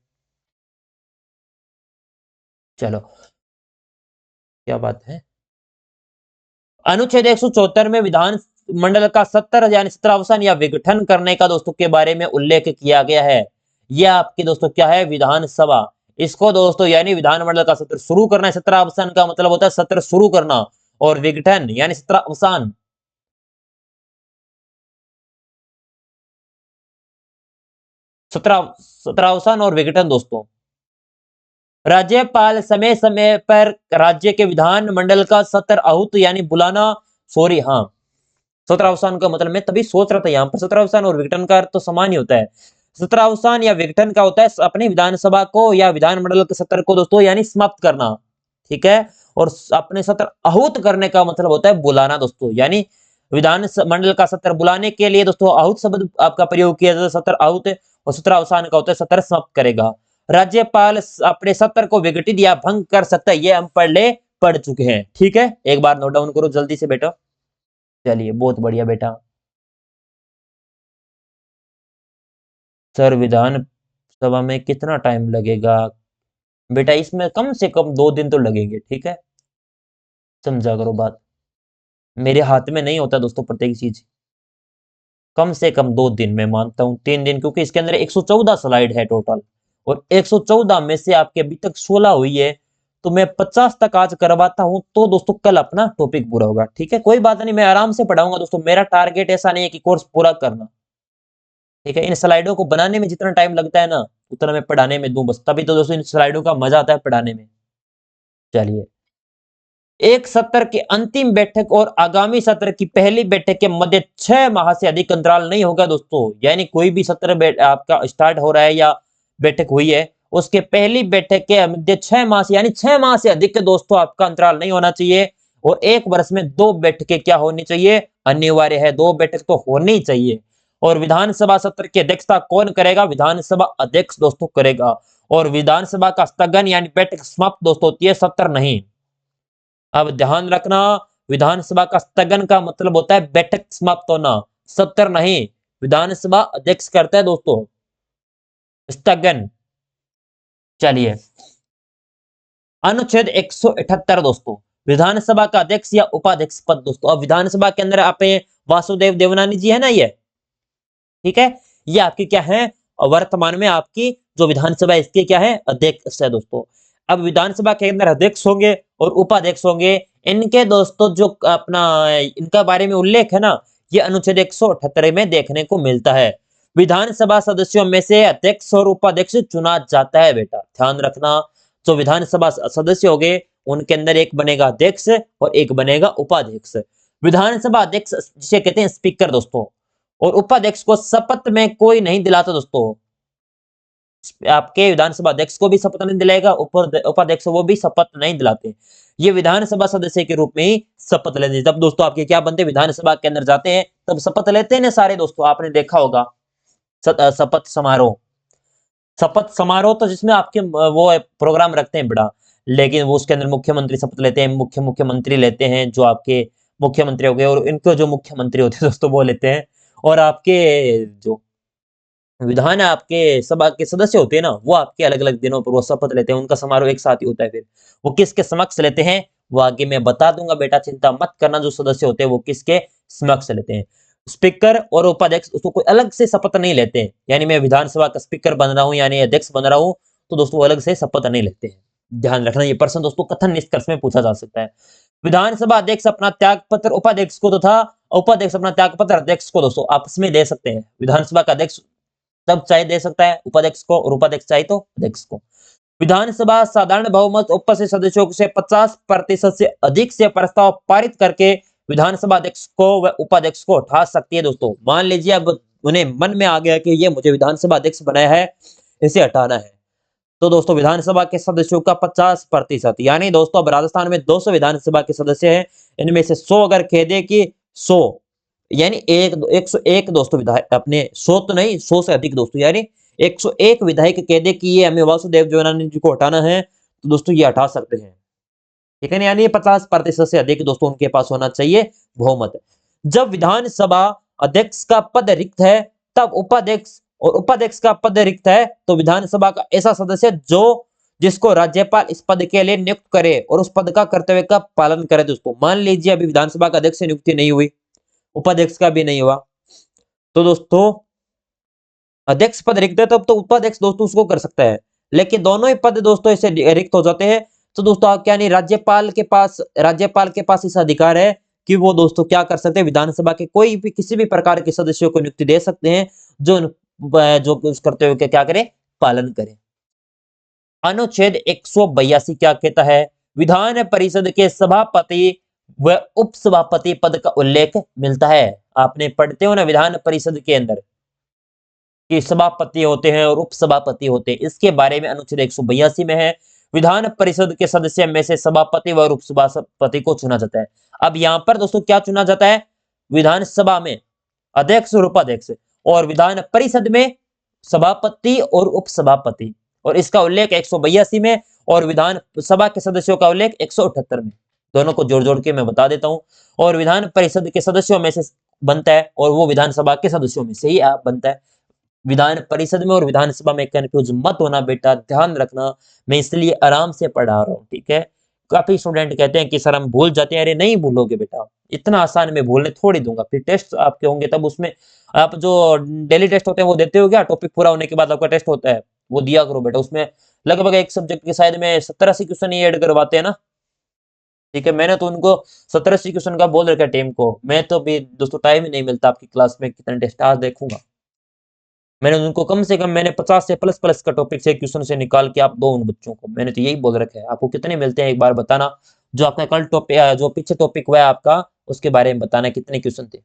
चलो क्या बात है, अनुच्छेद 174 में विधान मंडल का 70 यानी सत्रावसान या विघटन करने का दोस्तों के बारे में उल्लेख किया गया है। यह आपकी दोस्तों क्या है, विधानसभा, इसको दोस्तों यानी विधानमंडल का सत्र शुरू करना है, सत्रावसान का मतलब होता है सत्र शुरू करना, और विघटन यानी सत्रावसान, सत्रावसान और विघटन दोस्तों। राज्यपाल समय समय पर राज्य के विधान मंडल का सत्र आहूत यानी बुलाना, सॉरी हाँ, सत्रावसान का मतलब मैं तभी सोच रहा था यहाँ पर सत्रावसान और विघटन का अर्थ तो समान ही होता है। सत्रावसान या विघटन का होता है अपनी विधानसभा को या विधानमंडल के सत्र को दोस्तों यानी समाप्त करना, ठीक है, और अपने सत्र आहूत करने का मतलब होता है बुलाना दोस्तों, यानी विधान मंडल का सत्र बुलाने के लिए दोस्तों आहूत शब्द आपका प्रयोग किया जाता है, सत्र आहूत, और सत्रावसान का होता है सत्र समाप्त करेगा। राज्यपाल अपने सत्र को विघटित या भंग कर सकता है, ये हम पढ़ चुके हैं, ठीक है, एक बार नोट डाउन करो जल्दी से बेटा। चलिए बहुत बढ़िया बेटा। सर विधान सभा में कितना टाइम लगेगा बेटा, इसमें कम से कम 2 दिन तो लगेंगे, ठीक है, समझा करो बात, मेरे हाथ में नहीं होता दोस्तों प्रत्येक चीज, कम से कम 2 दिन मैं मानता हूँ, 3 दिन, क्योंकि इसके अंदर 114 स्लाइड है टोटल, और 114 में से आपके अभी तक 16 हुई है, तो मैं 50 तक आज करवाता हूं तो दोस्तों कल अपना टॉपिक पूरा होगा, ठीक है, कोई बात नहीं, मैं आराम से पढ़ाऊंगा दोस्तों, मेरा टारगेट ऐसा नहीं है कि कोर्स पूरा करना, ठीक है, इन स्लाइडों को बनाने में जितना टाइम लगता है ना उतना मैं पढ़ाने में दूं बस, तभी तो दोस्तों इन स्लाइडों का मजा आता है पढ़ाने में। चलिए, एक सत्र की अंतिम बैठक और आगामी सत्र की पहली बैठक के मध्य 6 माह से अधिक अंतराल नहीं होगा दोस्तों, यानी कोई भी सत्र आपका स्टार्ट हो रहा है या बैठक हुई है, उसके पहली बैठक के मध्य 6 माह से यानी 6 माह से अधिक दोस्तों आपका अंतराल नहीं होना चाहिए, और 1 वर्ष में 2 बैठकें क्या होनी चाहिए, अनिवार्य है, 2 बैठक तो होनी चाहिए। और विधानसभा सत्र की अध्यक्षता कौन करेगा, विधानसभा अध्यक्ष दोस्तों करेगा, और विधानसभा का स्थगन यानी बैठक समाप्त दोस्तों होती है, सत्र नहीं। अब ध्यान रखना, विधानसभा का स्थगन का मतलब होता है बैठक समाप्त होना, सत्र नहीं, विधानसभा अध्यक्ष करता है दोस्तों स्थगन। चलिए, अनुच्छेद 178 दोस्तों, विधानसभा का अध्यक्ष या उपाध्यक्ष पद दोस्तों, अब विधानसभा के अंदर आप वासुदेव देवनानी जी है ना, ये ठीक है, ये आपकी क्या है, वर्तमान में आपकी जो विधानसभा है इसके क्या है, अध्यक्ष है दोस्तों। अब विधानसभा के अंदर अध्यक्ष होंगे और उपाध्यक्ष होंगे, इनके दोस्तों जो अपना इनका बारे में उल्लेख है ना, ये अनुच्छेद 178 में देखने को मिलता है। विधानसभा सदस्यों में से अध्यक्ष और उपाध्यक्ष चुना जाता है बेटा, ध्यान रखना, जो विधानसभा सदस्य होंगे उनके अंदर एक बनेगा अध्यक्ष और एक बनेगा उपाध्यक्ष। विधानसभा अध्यक्ष जिसे कहते हैं स्पीकर दोस्तों, और उपाध्यक्ष को शपथ में कोई नहीं दिलाता दोस्तों, आपके विधानसभा अध्यक्ष को भी शपथ नहीं दिलाएगा, उपाध्यक्ष वो भी शपथ नहीं दिलाते, ये विधानसभा सदस्य के रूप में ही शपथ लेते। तब दोस्तों आपके क्या बनते, विधानसभा के अंदर जाते हैं तब शपथ लेते हैं ना सारे दोस्तों, आपने देखा होगा शपथ समारोह, शपथ समारोह तो जिसमें आपके वो प्रोग्राम रखते हैं बड़ा, लेकिन वो उसके अंदर मुख्यमंत्री शपथ लेते हैं, मुख्यमंत्री लेते हैं, जो आपके मुख्यमंत्री हो गए, और इनको जो मुख्यमंत्री होते हैं दोस्तों वो लेते हैं, और आपके जो विधान आपके सभा के सदस्य होते हैं ना, वो आपके अलग अलग दिनों पर वो शपथ लेते हैं, उनका समारोह एक साथ ही होता है। फिर वो किसके समक्ष लेते हैं वो आगे मैं बता दूंगा बेटा, चिंता मत करना, जो सदस्य होते हैं वो किसके समक्ष लेते हैं। स्पीकर और उपाध्यक्ष उसको कोई अलग से शपथ नहीं लेते हैं। यानी मैं विधानसभा का स्पीकर बन रहा हूं यानी अध्यक्ष बन रहा हूं, तो दोस्तों अलग से शपथ नहीं लेते हैं। ध्यान रखना, ये प्रश्न दोस्तों कथन निष्कर्ष में पूछा जा सकता है। विधानसभा अध्यक्ष अपना त्याग पत्र उपाध्यक्ष को तथा उपाध्यक्ष अपना त्याग पत्र अध्यक्ष को दोस्तों आपस में दे सकते हैं। विधानसभा का अध्यक्ष तब चाहे दे सकता है उपाध्यक्ष को, और उपाध्यक्ष चाहे तो अध्यक्ष को। विधानसभा साधारण बहुमत उपस्थित सदस्यों से 50% से अधिक से प्रस्ताव पारित करके विधानसभा अध्यक्ष को व उपाध्यक्ष को हटा सकती है। दोस्तों मान लीजिए अब उन्हें मन में आ गया कि ये मुझे विधानसभा अध्यक्ष बनाया है, इसे हटाना है, तो दोस्तों विधानसभा के सदस्यों का 50%, यानी दोस्तों अब राजस्थान में 200 विधानसभा के सदस्य हैं, इनमें से 100 अगर कह दे कि 100 यानी 101 दोस्तों विधायक, अपने 100 तो नहीं 100 से अधिक दोस्तों, यानी 101 विधायक कह दे कि ये हमें वासुदेव देवनानी जी को हटाना है, तो दोस्तों ये हटा सकते हैं। ठीक है ना, यानी 50% से अधिक दोस्तों उनके पास होना चाहिए बहुमत। जब विधानसभा अध्यक्ष का पद रिक्त है तब उपाध्यक्ष, और उपाध्यक्ष का पद रिक्त है तो विधानसभा का ऐसा सदस्य जो जिसको राज्यपाल इस पद के लिए नियुक्त करे और उस पद का कर्तव्य का पालन करे। दोस्तों मान लीजिए अभी विधानसभा का अध्यक्ष नियुक्ति नहीं हुई, उपाध्यक्ष का भी नहीं हुआ, तो दोस्तों अध्यक्ष पद रिक्त है तब तो उपाध्यक्ष दोस्तों उसको कर सकता है, लेकिन दोनों ही पद दोस्तों ऐसे रिक्त हो जाते हैं, तो दोस्तों क्या नहीं राज्यपाल के पास इस अधिकार है कि वो दोस्तों क्या कर सकते हैं, विधानसभा के कोई भी किसी भी प्रकार के सदस्यों को नियुक्ति दे सकते हैं जो जो उस कर्तव्य के क्या करे, पालन करे। अनुच्छेद 182 क्या कहता है, विधान परिषद के सभापति व उपसभापति पद का उल्लेख मिलता है। आपने पढ़ते हो ना विधान परिषद के अंदर कि सभापति होते हैं और उपसभापति होते हैं, इसके बारे में अनुच्छेद 182 में है। विधान परिषद के सदस्य में से सभापति व उपसभापति को चुना जाता है। अब यहां पर दोस्तों क्या चुना जाता है, विधानसभा में अध्यक्ष और उपाध्यक्ष, और विधान परिषद में सभापति और उपसभापति, और इसका उल्लेख 182 में, और विधान सभा के सदस्यों का उल्लेख 178 में। दोनों को जोड़ जोड़ के मैं बता देता हूं। और विधान परिषद के सदस्यों में से बनता है और वो विधानसभा के सदस्यों में से ही आप बनता है। विधान परिषद में और विधानसभा में कंफ्यूज मत होना बेटा, ध्यान रखना, मैं इसलिए आराम से पढ़ा रहा हूँ। ठीक है, काफी स्टूडेंट कहते हैं कि सर हम भूल जाते हैं, अरे नहीं भूलोगे बेटा, इतना आसान में भूलने थोड़ी दूंगा। फिर टेस्ट आपके होंगे तब उसमें आप जो डेली टेस्ट होते हैं वो देते हो क्या, टॉपिक पूरा होने के बाद आपका टेस्ट होता है वो दिया करो बेटा। उसमें लगभग एक सब्जेक्ट के शायद में 70-80 क्वेश्चन ही ऐड करवाते हैं ना। ठीक है, मैंने तो उनको 70-80 क्वेश्चन का बोल रखा है टीम को, मैं तो भी दोस्तों टाइम ही नहीं मिलता आपकी क्लास में कितने टेस्ट आज देखूंगा। मैंने उनको कम से कम मैंने 50 से प्लस प्लस का टॉपिक से क्वेश्चन से निकाल के आप दो उन बच्चों को, मैंने तो यही बोल रखा है। आपको कितने मिलते हैं एक बार बताना, जो आपका कल टॉपिक जो पीछे टॉपिक हुआ है आपका उसके बारे में बताना कितने क्वेश्चन थे।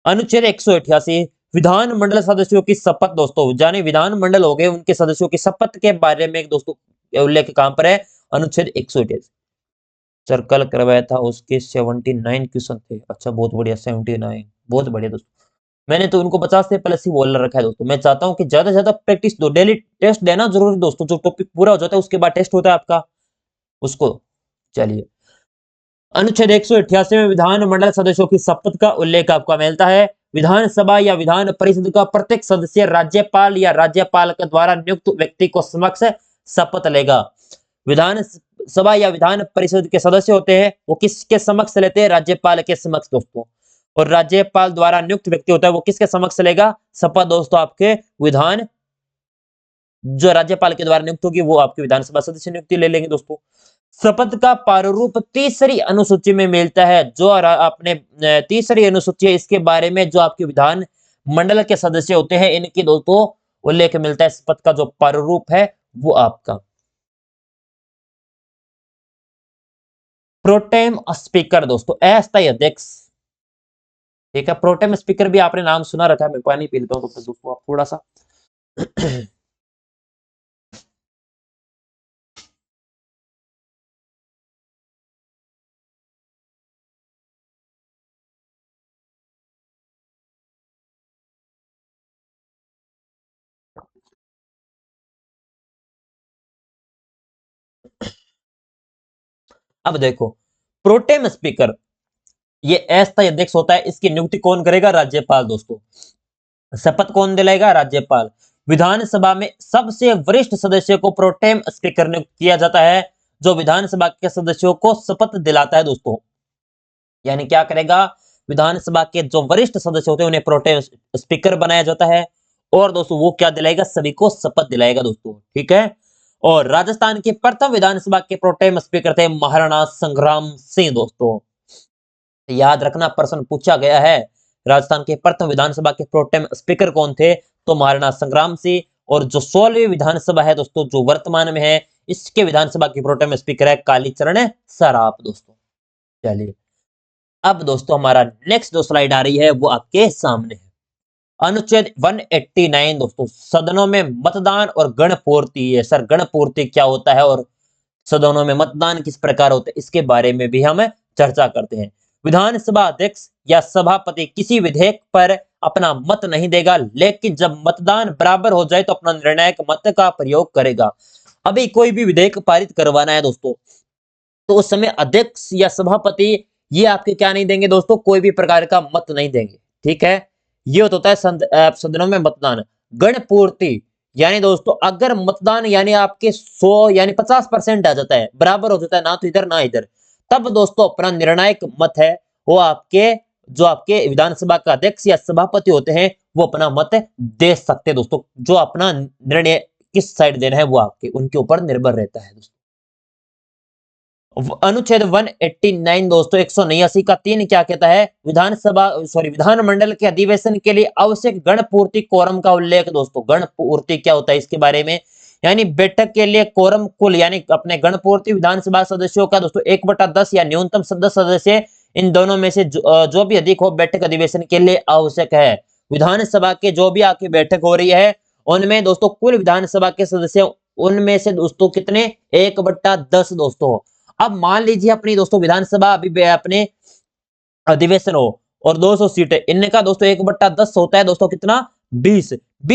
अनुच्छेद 188 विधान मंडल सदस्यों की शपथ। दोस्तों जाने विधान मंडल हो गए, उनके सदस्यों की शपथ के बारे में दोस्तों उल्लेख कहां पर है, अनुच्छेद 188। सर्कल करवाया था उसके 79 क्वेश्चन थे। अच्छा बहुत बढ़िया, 79 बहुत बढ़िया दोस्तों। मैंने तो उनको 50 से प्लस ही बोल रखा है दोस्तों। मैं चाहता हूं कि ज्यादा से ज्यादा प्रैक्टिस दो, डेली टेस्ट देना जरूरी दोस्तों। जो टॉपिक पूरा हो जाता है उसके बाद टेस्ट होता है आपका, उसको चलिए। अनुच्छेद 188 में विधान मंडल सदस्यों की शपथ का उल्लेख आपको मिलता है। विधानसभा या विधान परिषद का प्रत्येक सदस्य राज्यपाल या राज्यपाल के द्वारा नियुक्त व्यक्ति को समक्ष शपथ लेगा। विधान सभा या विधान परिषद के सदस्य होते हैं वो किसके समक्ष लेते हैं, राज्यपाल के समक्ष दोस्तों। और राज्यपाल द्वारा नियुक्त व्यक्ति होता है वो किसके समक्ष लेगा, शपथ दोस्तों आपके विधान, जो राज्यपाल के द्वारा नियुक्त होगी वो आपके विधानसभा सदस्य नियुक्ति ले लेंगे दोस्तों। शपथ का प्रारूप तीसरी अनुसूची में मिलता है। जो आपने तीसरी अनुसूची है इसके बारे में जो आपके विधान मंडल के सदस्य होते हैं इनकी दोस्तों उल्लेख मिलता है। शपथ का जो प्रारूप है वो आपका प्रोटेम स्पीकर दोस्तों, अस्थायी अध्यक्ष। ठीक है, प्रोटेम स्पीकर भी आपने नाम सुना रखा है। मैं पानी पी लेता हूं तो दोस्तों आप थोड़ा सा अब देखो प्रोटेम स्पीकर ये अस्थायी अध्यक्ष होता है, इसकी नियुक्ति कौन करेगा, राज्यपाल दोस्तों। शपथ कौन दिलाएगा, राज्यपाल। विधानसभा में सबसे वरिष्ठ सदस्य को प्रोटेम स्पीकर नियुक्त किया जाता है, जो विधानसभा के सदस्यों को शपथ दिलाता है दोस्तों। यानी क्या करेगा, विधानसभा के जो वरिष्ठ सदस्य होते हैं उन्हें प्रोटेम स्पीकर बनाया जाता है। और दोस्तों वो क्या दिलाएगा, सभी को शपथ दिलाएगा दोस्तों, ठीक है। और राजस्थान के प्रथम विधानसभा के प्रोटेम स्पीकर थे महाराणा संग्राम सिंह दोस्तों। याद रखना, प्रश्न पूछा गया है राजस्थान के प्रथम विधानसभा के प्रोटेम स्पीकर कौन थे, तो महाराणा संग्राम सिंह। और जो 16वीं विधानसभा है दोस्तों जो वर्तमान में है, इसके विधानसभा की प्रोटेम स्पीकर है कालीचरण सराफ दोस्तों। चलिए अब दोस्तों हमारा नेक्स्ट जो स्लाइड आ रही है वो आपके सामने है। अनुच्छेद 189 दोस्तों, सदनों में मतदान और गणपूर्ति है। सर गणपूर्ति क्या होता है और सदनों में मतदान किस प्रकार होते हैं, इसके बारे में भी हम चर्चा करते हैं। विधानसभा अध्यक्ष या सभापति किसी विधेयक पर अपना मत नहीं देगा, लेकिन जब मतदान बराबर हो जाए तो अपना निर्णायक मत का प्रयोग करेगा। अभी कोई भी विधेयक पारित करवाना है दोस्तों, तो उस समय अध्यक्ष या सभापति ये आपके क्या नहीं देंगे दोस्तों, कोई भी प्रकार का मत नहीं देंगे, ठीक है। ये होता है सदनों में मतदान। गणपूर्ति यानी दोस्तों अगर मतदान यानी आपके 100 यानी 50% आ जाता है, बराबर हो जाता है, ना तो इधर ना इधर, तब दोस्तों अपना निर्णायक मत है वो आपके जो आपके विधानसभा का अध्यक्ष या सभापति होते हैं वो अपना मत दे सकते हैं दोस्तों। जो अपना निर्णय किस साइड देना है वो आपके उनके ऊपर निर्भर रहता है दोस्तों। अनुच्छेद 189 दोस्तों 189 का 3 क्या कहता है, विधानमंडल के अधिवेशन के लिए आवश्यक गणपूर्ति कोरम का उल्लेख दोस्तों। गणपूर्ति क्या होता है इसके बारे में, यानी बैठक के लिए कोरम कुल यानी अपने गणपूर्ति विधानसभा सदस्यों का दोस्तों 1/10 या न्यूनतम 10 सदस्य, इन दोनों में से जो भी अधिक हो बैठक अधिवेशन के लिए आवश्यक है। विधानसभा के जो भी आपकी बैठक हो रही है उनमें दोस्तों कुल विधानसभा के सदस्य उनमें से दोस्तों कितने 1/10 दोस्तों। अब मान लीजिए अपनी दोस्तों विधानसभा अभी अपने अधिवेशन हो और 200 सीटें, इनका दोस्तों 1/10 होता है दोस्तों कितना 20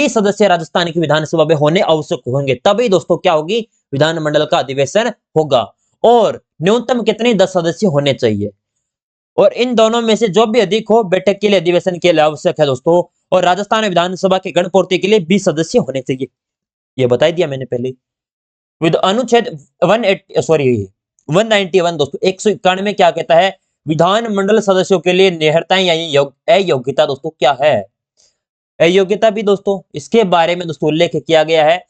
सदस्य राजस्थान की विधानसभा में होने आवश्यक होंगे, तभी दोस्तों क्या होगी विधानमंडल का अधिवेशन होगा। और न्यूनतम कितने 10 सदस्य होने चाहिए, और इन दोनों में से जो भी अधिक हो बैठक के लिए अधिवेशन के लिए आवश्यक है दोस्तों। और राजस्थान विधानसभा के गणपूर्ति के लिए 20 सदस्य होने चाहिए, ये बता दिया मैंने पहले। अनुच्छेद 191 दोस्तों 191 क्या कहता है, विधानमंडल सदस्यों के लिए निहरताएं यानी अयोग्यता दोस्तों क्या है, अयोग्यता भी दोस्तों इसके बारे में दोस्तों उल्लेख किया गया है।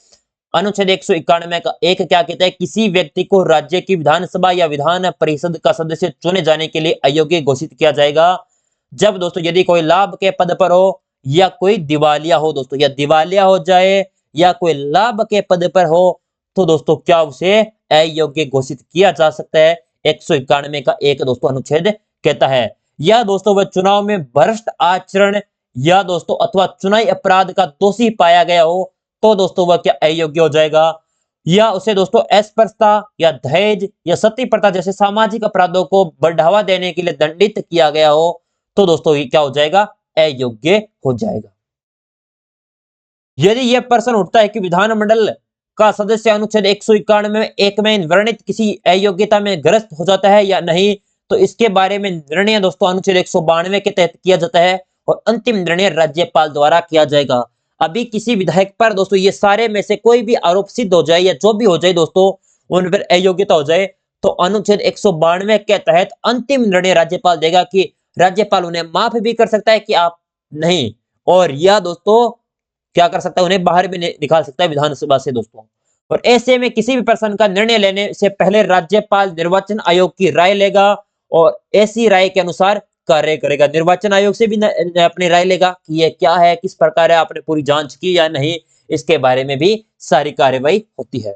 अनुच्छेद 191 का 1 क्या कहता है, किसी व्यक्ति को राज्य की विधानसभा या विधान परिषद का सदस्य चुने जाने के लिए अयोग्य घोषित किया जाएगा जब दोस्तों यदि कोई लाभ के पद पर हो या कोई दिवालिया हो दोस्तों, या दिवालिया हो जाए या कोई लाभ के पद पर हो तो दोस्तों क्या उसे अयोग्य घोषित किया जा सकता है। 191 का 1 दोस्तों अनुच्छेद कहता है। या दोस्तों वह चुनाव में भ्रष्ट आचरण या दोस्तों अथवा चुनावी अपराध का दोषी पाया गया हो तो दोस्तों वह क्या अयोग्य हो जाएगा। या उसे दोस्तों अस्पृश्यता या दहेज या सती प्रथा जैसे सामाजिक अपराधों को बढ़ावा देने के लिए दंडित किया गया हो तो दोस्तों ये क्या हो जाएगा, अयोग्य हो जाएगा। यदि यह प्रश्न उठता है कि विधानमंडल का सदस्य अनुच्छेद 191 में एक में वर्णित किसी अयोग्यता में ग्रस्त हो जाता है या नहीं, तो इसके बारे में निर्णय दोस्तों अनुच्छेद 192 के तहत किया जाता है और अंतिम निर्णय राज्यपाल द्वारा किया जाएगा। अभी किसी विधायक पर दोस्तों ये सारे में से कोई भी आरोप सिद्ध हो जाए या जो भी हो जाए दोस्तों उन पर अयोग्यता हो जाए तो अनुच्छेद 192 के तहत अंतिम निर्णय राज्यपाल देगा कि राज्यपाल उन्हें माफ भी कर सकता है कि आप नहीं, और या दोस्तों क्या कर सकता है उन्हें बाहर भी निकाल सकता है विधानसभा से दोस्तों। और ऐसे में किसी भी प्रश्न का निर्णय लेने से पहले राज्यपाल निर्वाचन आयोग की राय लेगा और ऐसी राय के अनुसार कार्य करेगा। निर्वाचन आयोग से भी अपनी राय लेगा कि ये क्या है, किस प्रकार है, आपने पूरी जांच की या नहीं, इसके बारे में भी सारी कार्यवाही होती है।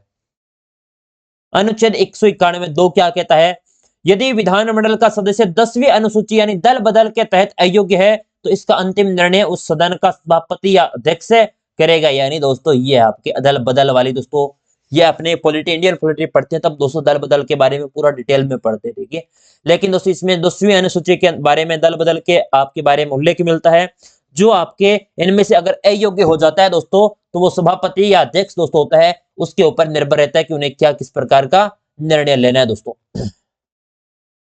अनुच्छेद 191 2 क्या कहता है, यदि विधानमंडल का सदस्य 10वीं अनुसूची यानी दल बदल के तहत अयोग्य है तो इसका अंतिम निर्णय उस सदन का सभापति या अध्यक्ष करेगा। यानी दोस्तों ये आपके अदल बदल वाली दोस्तों ये अपने इंडियन पॉलिटी पढ़ते हैं तब दोस्तों दल बदल के बारे में पूरा डिटेल में पढ़ते, ठीक है। लेकिन दोस्तों इसमें 10वीं अनुसूची के बारे में दल बदल के आपके बारे में उल्लेख मिलता है। जो आपके इनमें से अगर अयोग्य हो जाता है दोस्तों तो वो सभापति या अध्यक्ष दोस्तों होता है, उसके ऊपर निर्भर रहता है कि उन्हें क्या किस प्रकार का निर्णय लेना है दोस्तों।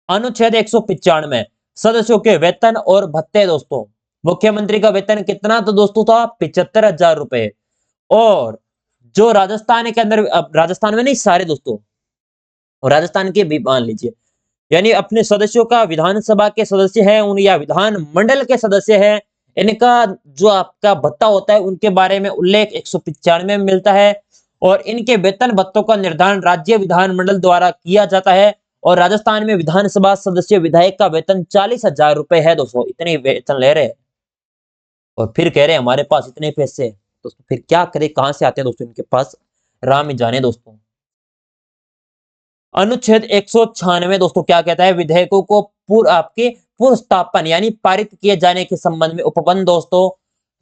अनुच्छेद 195 सदस्यों के वेतन और भत्ते दोस्तों। मुख्यमंत्री का वेतन कितना तो दोस्तों था 75,000 रुपए, और जो राजस्थान के अंदर राजस्थान में नहीं सारे दोस्तों, और राजस्थान के भी मान लीजिए यानी अपने सदस्यों का विधानसभा के सदस्य है उन या विधान मंडल के सदस्य है, इनका जो आपका भत्ता होता है उनके बारे में उल्लेख 195 में मिलता है। और इनके वेतन भत्तों का निर्धारण राज्य विधानमंडल द्वारा किया जाता है। और राजस्थान में विधानसभा सदस्य विधायक का वेतन 40,000 रुपए है दोस्तों, इतने वेतन ले रहे हैं और फिर कह रहे हैं हमारे पास इतने पैसे हैं। दोस्तों फिर क्या करें, कहां से आते हैं दोस्तों इनके पास, राम ही जाने दोस्तों। अनुच्छेद 196 दोस्तों क्या कहता है, विधेयकों को आपके पुनर्स्थापन यानी पारित किए जाने के संबंध में उपबंध दोस्तों।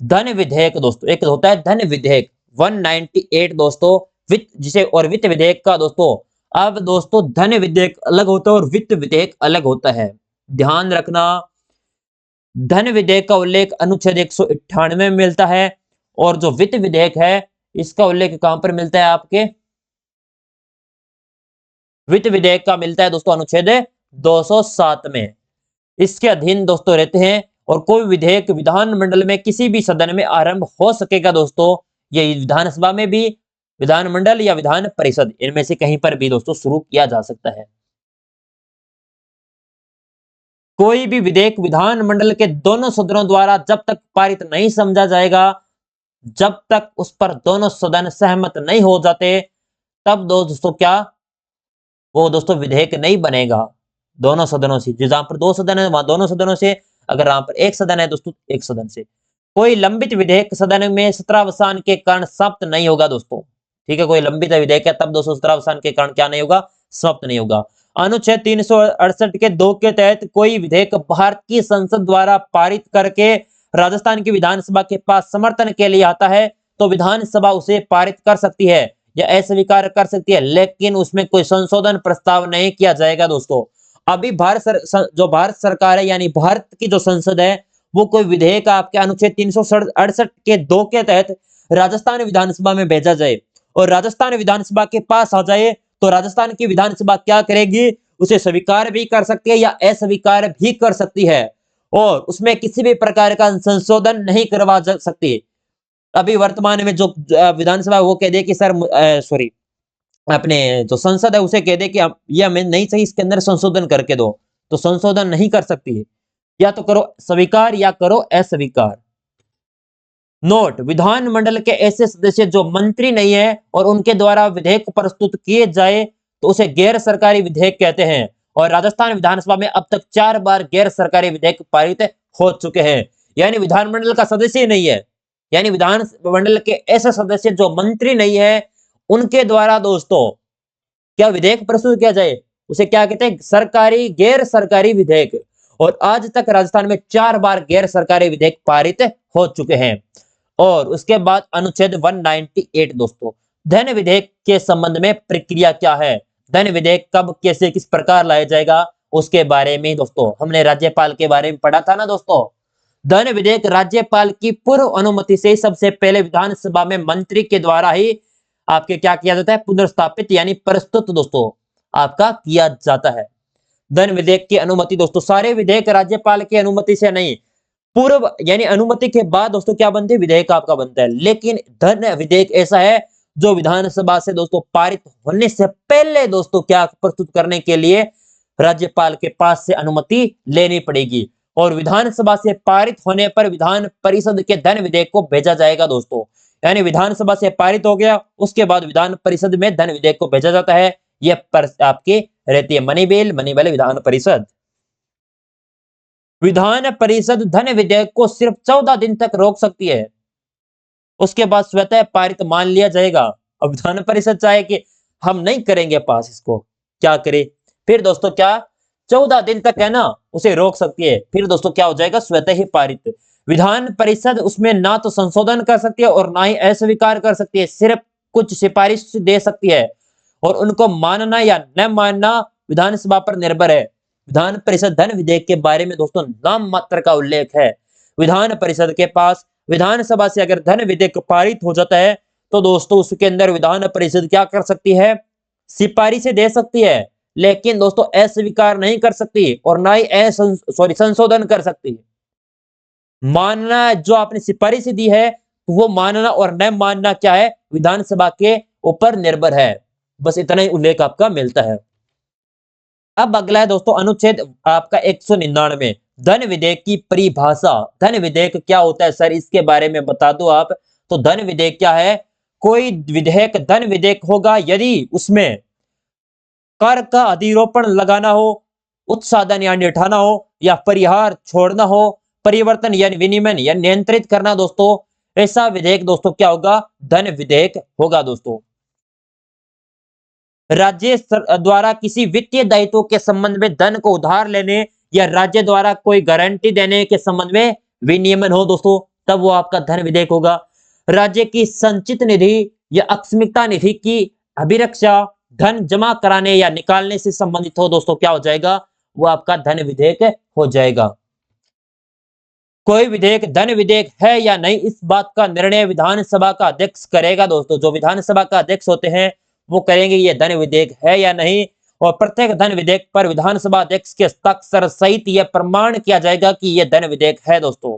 धन विधेयक दोस्तों, एक होता है धन विधेयक 198 दोस्तों, वित्त जिसे और वित्त विधेयक का दोस्तों। अब दोस्तों धन विधेयक अलग होता है और वित्त विधेयक अलग होता है, ध्यान रखना। धन विधेयक का उल्लेख अनुच्छेद 198 में मिलता है और जो वित्त विधेयक है इसका उल्लेख कहां पर मिलता है, आपके वित्त विधेयक का मिलता है दोस्तों अनुच्छेद 207 में। इसके अधीन दोस्तों रहते हैं और कोई विधेयक विधानमंडल में किसी भी सदन में आरंभ हो सकेगा दोस्तों, ये विधानसभा में भी, विधानमंडल या विधान परिषद इनमें से कहीं पर भी दोस्तों शुरू किया जा सकता है। कोई भी विधेयक विधानमंडल के दोनों सदनों द्वारा जब तक पारित नहीं समझा जाएगा, जब तक उस पर दोनों सदन सहमत नहीं हो जाते, तब दोस्तों क्या वो दोस्तों विधेयक नहीं बनेगा। दोनों सदनों से, जहां पर दो सदन है वहां दोनों सदनों से, अगर वहां पर एक सदन है दोस्तों एक सदन से। कोई लंबित विधेयक सदन में सत्रावसान के कारण समाप्त नहीं होगा दोस्तों, ठीक है, कोई लंबित विधेयक है तब दोस्तों सत्रावसान के कारण क्या नहीं होगा, समाप्त नहीं होगा। अनुच्छेद 368 के 2 के तहत कोई विधेयक भारत की संसद द्वारा पारित करके राजस्थान की विधानसभा के पास समर्थन के लिए आता है तो विधानसभा उसे पारित कर सकती है या अस्वीकार कर सकती है, लेकिन उसमें कोई संशोधन प्रस्ताव नहीं किया जाएगा दोस्तों। अभी जो भारत सरकार है यानी भारत की जो संसद है वो कोई विधेयक आपके अनुच्छेद 368 के 2 के तहत राजस्थान विधानसभा में भेजा जाए और राजस्थान विधानसभा के पास आ जाए तो राजस्थान की विधानसभा क्या करेगी, उसे स्वीकार भी कर सकती है या अस्वीकार भी कर सकती है और उसमें किसी भी प्रकार का संशोधन नहीं करवा सकती। अभी वर्तमान में जो विधानसभा वो कह दे कि सर सॉरी अपने जो संसद है उसे कह दे कि ये हमें नहीं सही, इसके अंदर संशोधन करके दो, तो संशोधन नहीं कर सकती है, या तो करो स्वीकार या करो अस्वीकार। नोट, विधानमंडल के ऐसे सदस्य जो मंत्री नहीं है और उनके द्वारा विधेयक प्रस्तुत किए जाए तो उसे गैर सरकारी विधेयक कहते हैं और राजस्थान विधानसभा में अब तक 4 बार गैर सरकारी विधेयक पारित हो चुके हैं। यानी विधानमंडल का सदस्य ही नहीं है, यानी विधानमंडल के ऐसे सदस्य जो मंत्री नहीं है उनके द्वारा दोस्तों क्या विधेयक प्रस्तुत किया जाए उसे क्या कहते हैं, सरकारी गैर सरकारी विधेयक। और आज तक राजस्थान में 4 बार गैर सरकारी विधेयक पारित हो चुके हैं। और उसके बाद अनुच्छेद 198 दोस्तों, धन विधेयक के संबंध में प्रक्रिया क्या है, धन विधेयक कब कैसे किस प्रकार लाया जाएगा उसके बारे में दोस्तों हमने राज्यपाल के बारे में पढ़ा था ना दोस्तों। धन विधेयक राज्यपाल की पूर्व अनुमति से सबसे पहले विधानसभा में मंत्री के द्वारा ही आपके क्या किया जाता है, पुनर्स्थापित यानी प्रस्तुत दोस्तों आपका किया जाता है। धन विधेयक की अनुमति दोस्तों, सारे विधेयक राज्यपाल की अनुमति से नहीं, पूर्व यानी अनुमति के बाद दोस्तों क्या बनते हैं, विधेयक आपका बनता है। लेकिन धन विधेयक ऐसा है जो विधानसभा से दोस्तों पारित होने से पहले दोस्तों क्या प्रस्तुत करने के लिए राज्यपाल के पास से अनुमति लेनी पड़ेगी और विधानसभा से पारित होने पर विधान परिषद के धन विधेयक को भेजा जाएगा दोस्तों। यानी विधानसभा से पारित हो गया उसके बाद विधान परिषद में धन विधेयक को भेजा जाता है, यह आपकी रहती है मनी बिल विधान परिषद। विधान परिषद धन विधेयक को सिर्फ 14 दिन तक रोक सकती है, उसके बाद स्वतः पारित मान लिया जाएगा। अब विधान परिषद चाहे कि हम नहीं करेंगे पास इसको, क्या करे, फिर दोस्तों क्या 14 दिन तक है ना उसे रोक सकती है, फिर दोस्तों क्या हो जाएगा, स्वतः ही पारित। विधान परिषद उसमें ना तो संशोधन कर सकती है और ना ही अस्वीकार कर सकती है, सिर्फ कुछ सिफारिश दे सकती है और उनको मानना या न मानना विधानसभा पर निर्भर है। विधान परिषद धन विधेयक के बारे में दोस्तों नाम मात्र का उल्लेख है। विधान परिषद के पास विधानसभा से अगर धन विधेयक पारित हो जाता है तो दोस्तों उसके अंदर विधान परिषद क्या कर सकती है, सिफारिश दे सकती है, लेकिन दोस्तों अस्वीकार नहीं कर सकती और ना ही संशोधन कर सकती। मानना जो आपने सिफारिश दी है वो मानना और न मानना क्या है, विधानसभा के ऊपर निर्भर है। बस इतना ही उल्लेख आपका मिलता है। अब अगला है दोस्तों अनुच्छेद आपका 199, धन विधेयक की परिभाषा। धन विधेयक क्या होता है सर, इसके बारे में बता दो आप। तो धन विधेयक क्या है? कोई विधेयक धन विधेयक होगा यदि उसमें कर का अधिरोपण लगाना हो, उत्साधन यानी उठाना हो, या परिहार छोड़ना हो, परिवर्तन यानी विनिमय या नियंत्रित करना दोस्तों, ऐसा विधेयक दोस्तों क्या होगा? धन विधेयक होगा दोस्तों। राज्य द्वारा किसी वित्तीय दायित्व के संबंध में धन को उधार लेने या राज्य द्वारा कोई गारंटी देने के संबंध में विनियमन हो दोस्तों, तब वो आपका धन विधेयक होगा। राज्य की संचित निधि या अक्षमिकता निधि की अभिरक्षा धन जमा कराने या निकालने से संबंधित हो दोस्तों, क्या हो जाएगा? वो आपका धन विधेयक हो जाएगा। कोई विधेयक धन विधेयक है या नहीं, इस बात का निर्णय विधानसभा का अध्यक्ष करेगा दोस्तों। जो विधानसभा का अध्यक्ष होते हैं वो करेंगे ये धन विधेयक है या नहीं, और प्रत्येक धन विधेयक पर विधानसभा अध्यक्ष के हस्ताक्षर सहित यह प्रमाण किया जाएगा कि यह धन विधेयक है दोस्तों।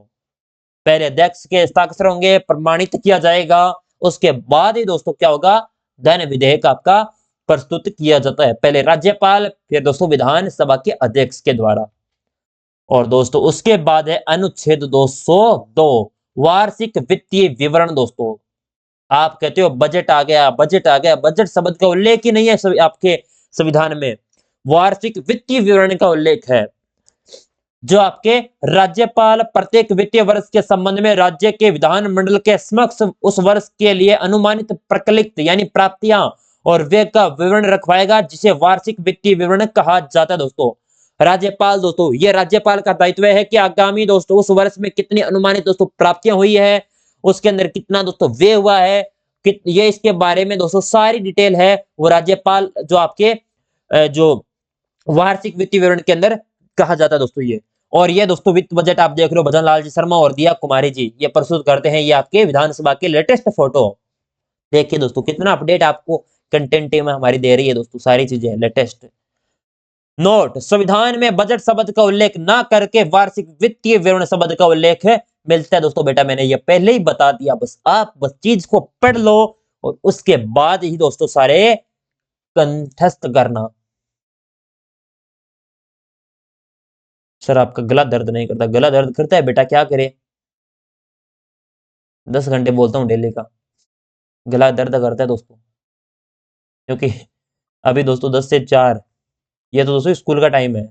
पहले अध्यक्ष के हस्ताक्षर होंगे, प्रमाणित किया जाएगा, उसके बाद ही दोस्तों क्या होगा? धन विधेयक आपका प्रस्तुत किया जाता है, पहले राज्यपाल, फिर दोस्तों विधानसभा के अध्यक्ष के द्वारा। और दोस्तों उसके बाद है अनुच्छेद 202, वार्षिक वित्तीय विवरण दोस्तों। आप कहते हो बजट आ गया, बजट आ गया, बजट शब्द का उल्लेख ही नहीं है आपके संविधान में। वार्षिक वित्तीय विवरण का उल्लेख है, जो आपके राज्यपाल प्रत्येक वित्तीय वर्ष के संबंध में राज्य के विधानमंडल के समक्ष उस वर्ष के लिए अनुमानित प्रकलित यानी प्राप्तियां और व्यय का विवरण रखवाएगा, जिसे वार्षिक वित्तीय विवरण कहा जाता है दोस्तों। राज्यपाल दोस्तों, ये राज्यपाल का दायित्व है कि आगामी दोस्तों उस वर्ष में कितनी अनुमानित दोस्तों प्राप्तियां हुई है, उसके अंदर कितना दोस्तों व्यय हुआ है, ये इसके बारे में दोस्तों सारी डिटेल है वो राज्यपाल जो आपके जो वार्षिक वित्तीय विवरण के अंदर कहा जाता है दोस्तों ये। और ये दोस्तों वित्त बजट आप देख रहे हो भजन लाल जी शर्मा और दिया कुमारी जी ये प्रस्तुत करते हैं, ये आपके विधानसभा के लेटेस्ट फोटो। देखिए दोस्तों कितना अपडेट आपको कंटेंट में हमारी दे रही है दोस्तों, सारी चीजें लेटेस्ट। नोट, संविधान में बजट शब्द का उल्लेख ना करके वार्षिक वित्तीय विवरण शब्द का उल्लेख मिलता है दोस्तों। बेटा मैंने ये पहले ही बता दिया, बस आप बस चीज को पढ़ लो और उसके बाद ही दोस्तों सारे कंठस्थ करना। सर आपका गला दर्द नहीं करता? गला दर्द करता है बेटा, क्या करे? 10 घंटे बोलता हूँ डेली का, गला दर्द करता है दोस्तों। क्योंकि अभी दोस्तों 10 से 4, ये तो दोस्तों स्कूल का टाइम है,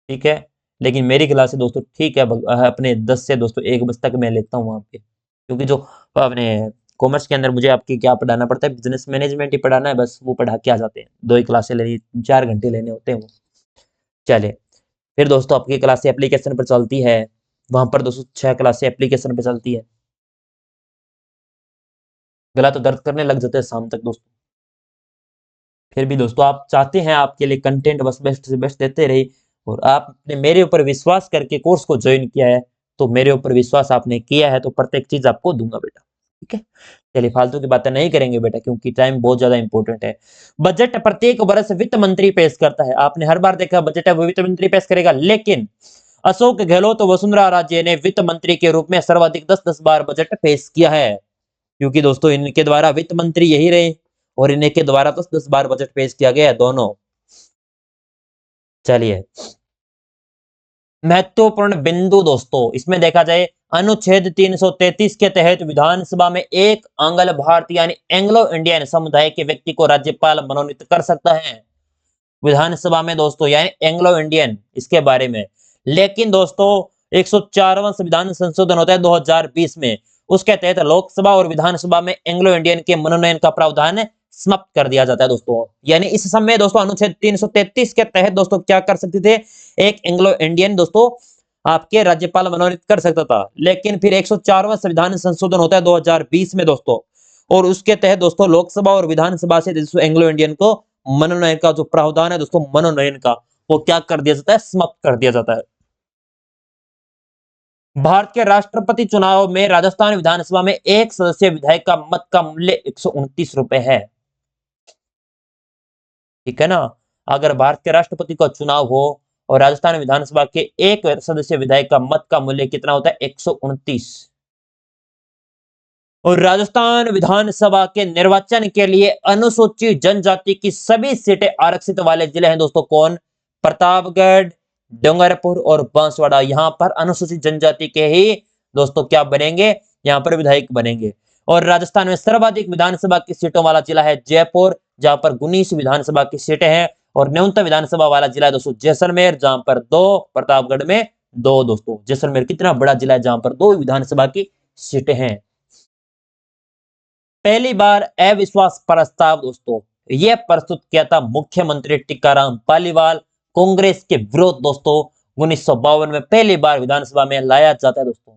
ठीक है। लेकिन मेरी क्लास से दोस्तों ठीक है, अपने 10 से दोस्तों 1 बजे तक मैं लेता हूँ वहाँ पे, क्योंकि जो अपने कॉमर्स के अंदर मुझे आपकी क्या पढ़ाना पड़ता है, बिजनेस मैनेजमेंट ही पढ़ाना है, बस वो पढ़ा के आ जाते हैं। 2 ही क्लासें लेनी, 4 घंटे लेने होते हैं वो। चले फिर दोस्तों आपकी क्लासें एप्लीकेशन पर चलती है, वहां पर दोस्तों 6 क्लासें एप्लीकेशन पर चलती है। गला तो दर्द करने लग जाता है शाम तक दोस्तों। फिर भी दोस्तों आप चाहते हैं आपके लिए कंटेंट बस बेस्ट से बेस्ट देते रहे, और आपने मेरे ऊपर विश्वास करके कोर्स को ज्वाइन किया है, तो मेरे ऊपर विश्वास आपने किया है तो प्रत्येक चीज आपको दूंगा बेटा, ठीक है। चलिए फालतू की बातें नहीं करेंगे बेटा, क्योंकि टाइम बहुत ज्यादा इंपॉर्टेंट है। बजट प्रत्येक वर्ष वित्त मंत्री पेश करता है, आपने हर बार देखा बजट है वो वित्त मंत्री पेश करेगा, लेकिन अशोक गहलोत तो वसुंधरा राजे ने वित्त मंत्री के रूप में सर्वाधिक 10-10 बार बजट पेश किया है, क्योंकि दोस्तों इनके द्वारा वित्त मंत्री यही रहे और इन्हीं के द्वारा 10-10 बार बजट पेश किया गया है दोनों। चलिए महत्वपूर्ण बिंदु दोस्तों इसमें देखा जाए, अनुच्छेद 333 के तहत विधानसभा में एक आंग्ल भारतीय यानी एंग्लो इंडियन समुदाय के व्यक्ति को राज्यपाल मनोनीत कर सकता है विधानसभा में दोस्तों, यानी एंग्लो इंडियन इसके बारे में। लेकिन दोस्तों 104वां संविधान संशोधन होता है 2020 में, उसके तहत लोकसभा और विधानसभा में एंग्लो इंडियन के मनोनयन का प्रावधान समाप्त कर दिया जाता है दोस्तों। यानी इस समय दोस्तों अनुच्छेद 333 के तहत दोस्तों क्या कर सकते थे, एक एंग्लो इंडियन दोस्तों आपके राज्यपाल मनोनीत कर सकता था। लेकिन फिर 104वां संविधान संशोधन होता है 2020 में दोस्तों, और उसके तहत दोस्तों लोकसभा और विधानसभा से दोस्तों एंग्लो इंडियन को मनोनयन का जो प्रावधान है दोस्तों मनोनयन का, वो क्या कर दिया जाता है, समाप्त कर दिया जाता है। भारत के राष्ट्रपति चुनाव में राजस्थान विधानसभा में एक सदस्य विधायक का मत का मूल्य 129 रुपए है, ठीक है ना। अगर भारत के राष्ट्रपति का चुनाव हो और राजस्थान विधानसभा के एक सदस्य विधायक का मत का मूल्य कितना होता है, 129। और राजस्थान विधानसभा के निर्वाचन के लिए अनुसूचित जनजाति की सभी सीटें आरक्षित वाले जिले हैं दोस्तों। कौन? प्रतापगढ़, डूंगरपुर और बांसवाड़ा। यहां पर अनुसूचित जनजाति के ही दोस्तों क्या बनेंगे? यहां पर विधायक बनेंगे। और राजस्थान में सर्वाधिक विधानसभा की सीटों वाला जिला है जयपुर, जहां पर 19 विधानसभा की सीटें हैं। और न्यूनतम विधानसभा वाला जिला है दोस्तों जैसलमेर, जहां पर 2, प्रतापगढ़ में 2 दोस्तों। जैसलमेर कितना बड़ा जिला है जहां पर 2 विधानसभा की सीटें हैं। पहली बार अविश्वास प्रस्ताव दोस्तों यह प्रस्तुत किया था मुख्यमंत्री टीकाराम पालीवाल। कांग्रेस के विरोध दोस्तों 1952 में पहली बार विधानसभा में लाया जाता है दोस्तों।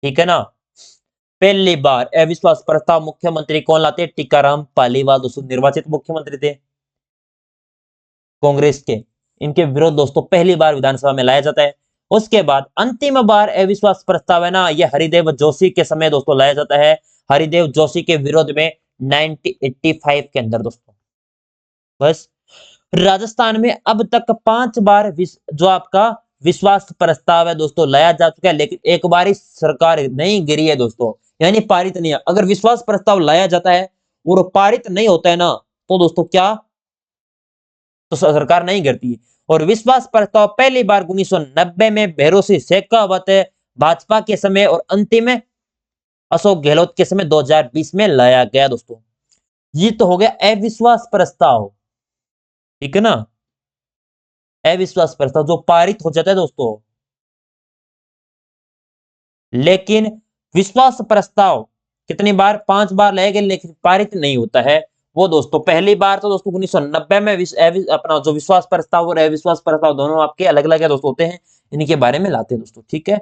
ठीक है ना? पहली बार अविश्वास प्रस्ताव मुख्यमंत्री कौन लाते? टीकाराम पालीवाल दोस्तों, निर्वाचित मुख्यमंत्री थे कांग्रेस के। इनके विरोध दोस्तों पहली बार विधानसभा में लाया जाता है। उसके बाद अंतिम बार अविश्वास प्रस्ताव है ना, यह हरिदेव जोशी के समय दोस्तों लाया जाता है। हरिदेव जोशी के विरोध में 1985 के अंदर दोस्तों। बस राजस्थान में अब तक 5 बार जो आपका विश्वास प्रस्ताव है दोस्तों लाया जा चुका है, लेकिन एक बार ही सरकार नहीं गिरी है दोस्तों, यानी पारित नहीं है। अगर विश्वास प्रस्ताव लाया जाता है और पारित नहीं होता है ना, तो दोस्तों क्या? तो सरकार नहीं गिरती। और विश्वास प्रस्ताव पहली बार 1990 में भैरों शेखावत भाजपा के समय और अंतिम में अशोक गहलोत के समय 2020 में लाया गया दोस्तों। ये तो हो गया अविश्वास प्रस्ताव। ठीक है ना? अविश्वास प्रस्ताव जो पारित हो जाता है दोस्तों। लेकिन विश्वास प्रस्ताव कितनी बार? 5 बार लाया गया, लेकिन पारित नहीं होता है। वो दोस्तों पहली बार तो दोस्तों 1990 में अपना जो विश्वास प्रस्ताव और अविश्वास प्रस्ताव दोनों आपके अलग अलग है दोस्तों, होते हैं। इनके बारे में लाते हैं दोस्तों। ठीक है।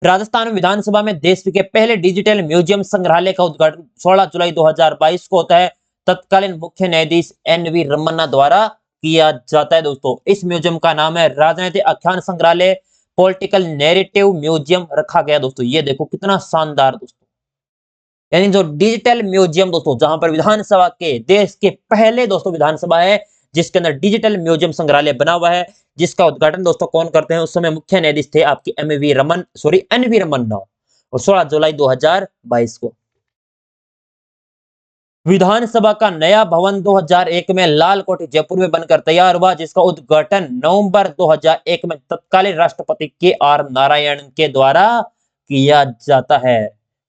राजस्थान विधानसभा में देश के पहले डिजिटल म्यूजियम संग्रहालय का उद्घाटन 16 जुलाई 2022 को होता है। तत्कालीन मुख्य न्यायाधीश एन.वी. रमन्ना द्वारा किया जाता है दोस्तों। इस म्यूजियम का नाम है राजनीतिक आख्यान संग्रहालय, पॉलिटिकल नैरेटिव म्यूजियम रखा गया दोस्तों। ये देखो कितना शानदार दोस्तों, यानी जो डिजिटल म्यूजियम दोस्तों, जहां पर विधानसभा के देश के पहले दोस्तों विधानसभा है जिसके अंदर डिजिटल म्यूजियम संग्रहालय बना हुआ है, जिसका उद्घाटन दोस्तों कौन करते हैं? उस समय मुख्य न्यायाधीश थे आपके एन.वी. रमन्ना, और 16 जुलाई 2022 को। विधानसभा का नया भवन 2001 में लाल कोठी जयपुर में बनकर तैयार हुआ, जिसका उद्घाटन नवंबर 2001 में तत्कालीन राष्ट्रपति के.आर. नारायण के द्वारा किया जाता है।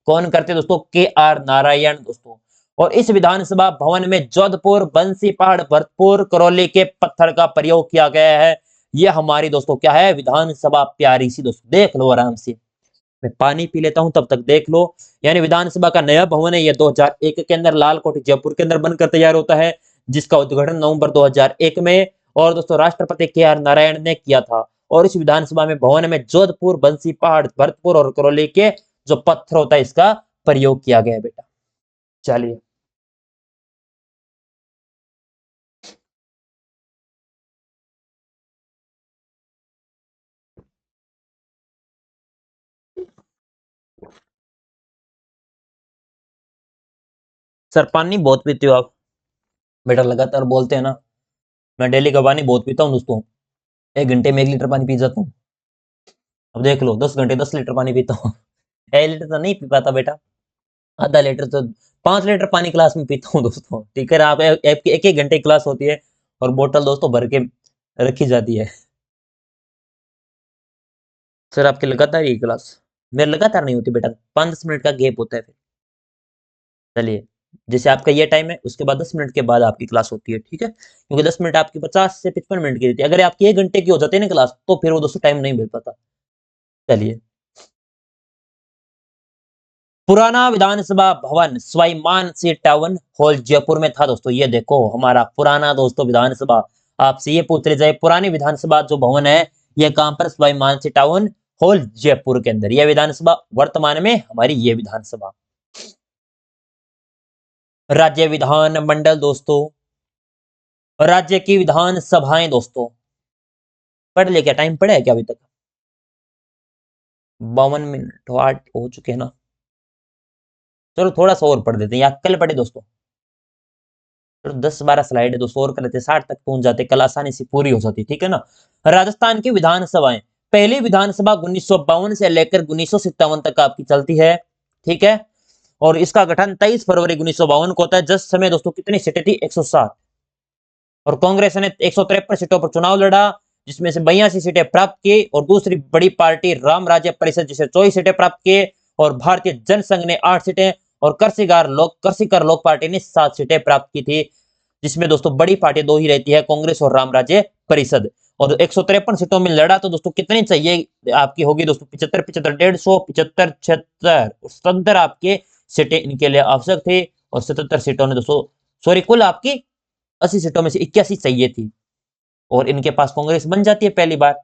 कौन करते दोस्तों? के.आर. नारायण दोस्तों। और इस विधानसभा भवन में जोधपुर, बंसी पहाड़, भरतपुर, करौली के पत्थर का प्रयोग किया गया है। यह हमारी दोस्तों क्या है? विधानसभा प्यारी सी दोस्तों, देख लो आराम से। मैं पानी पी लेता हूं तब तक देख लो। यानी विधानसभा का नया भवन है, यह 2001 के अंदर लाल कोठी जयपुर के अंदर बनकर तैयार होता है, जिसका उद्घाटन नवंबर 2001 में और दोस्तों राष्ट्रपति के.आर. नारायण ने किया था। और इस विधानसभा में भवन में जोधपुर, बंसी पहाड़, भरतपुर और करौली के जो पत्थर होता है इसका प्रयोग किया गया है बेटा। चलिए सर, पानी बहुत पीते हो आप बेटा, लगातार बोलते हैं ना। मैं डेली का पानी बहुत पीता हूँ दोस्तों, 1 घंटे में 1 लीटर पानी पी जाता हूँ। अब देख लो 10 घंटे 10 लीटर पानी पीता हूँ। 1 लीटर तो नहीं पी पाता बेटा, आधा लीटर तो 5 लीटर पानी क्लास में पीता हूँ दोस्तों। ठीक है, आप एक एक घंटे क्लास होती है और बोतल दोस्तों भर के रखी जाती है। सर आपके लगातार ही क्लास? मेरे लगातार नहीं होती बेटा, 5-10 मिनट का गैप होता है फिर। चलिए, जैसे आपका ये टाइम है उसके बाद 10 मिनट के बाद आपकी क्लास होती है। ठीक है, क्योंकि 10 मिनट आपकी 50 से 55 मिनट की रहती है। अगर आपकी 1 घंटे की हो जाती है ना क्लास, तो फिर वो दोस्तों टाइम नहीं मिल पाता। चलिए, पुराना विधानसभा भवन स्वाभिमान से टाउन हॉल जयपुर में था दोस्तों। ये देखो हमारा पुराना दोस्तों विधानसभा। आपसे ये पूछ ले जाए पुरानी विधानसभा जो भवन है ये कहां पर? स्वाभिमान से टाउन हॉल जयपुर के अंदर। यह विधानसभा वर्तमान में हमारी ये विधानसभा। राज्य विधान मंडल दोस्तों, राज्य की विधान सभाएं दोस्तों, पढ़ ले क्या? टाइम पढ़ा है क्या अभी तक? 52 मिनट 8 हो चुके हैं ना। चलो थोड़ा सा और पढ़ देते हैं, या कल पढ़े दोस्तों? तो 10-12 स्लाइड है दोस्तों और कर लेते, 60 तक पहुंच जाते, कल आसानी से पूरी हो जाती। ठीक है ना। राजस्थान की विधानसभाएं, पहली विधानसभा 1952 से लेकर 1957 तक आपकी चलती है। ठीक है। और इसका गठन 23 फरवरी 1952 को होता है। जिस समय दोस्तों कितनी सीटें थी? 107। और कांग्रेस ने 153 सीटों पर चुनाव लड़ा, जिसमें से 82 सीटें प्राप्त की। और दूसरी बड़ी पार्टी राम राज्य परिषद जिसे 24 सीटें प्राप्त की। और भारतीय जनसंघ ने 8 सीटें और कृषिकर लोक पार्टी ने 7 सीटें प्राप्त की थी। जिसमें दोस्तों बड़ी पार्टी दो ही रहती है, कांग्रेस और राम राज्य परिषद। और 153 सीटों में लड़ा तो दोस्तों कितनी चाहिए आपकी होगी दोस्तों? 75, 75, 150, 75, 76, 77 आपके सीटें इनके लिए आवश्यक थे। और 77 सीटों ने दोस्तों, सॉरी, कुल आपकी 80 सीटों में से 81 चाहिए थी। और इनके पास कांग्रेस बन जाती है पहली बार।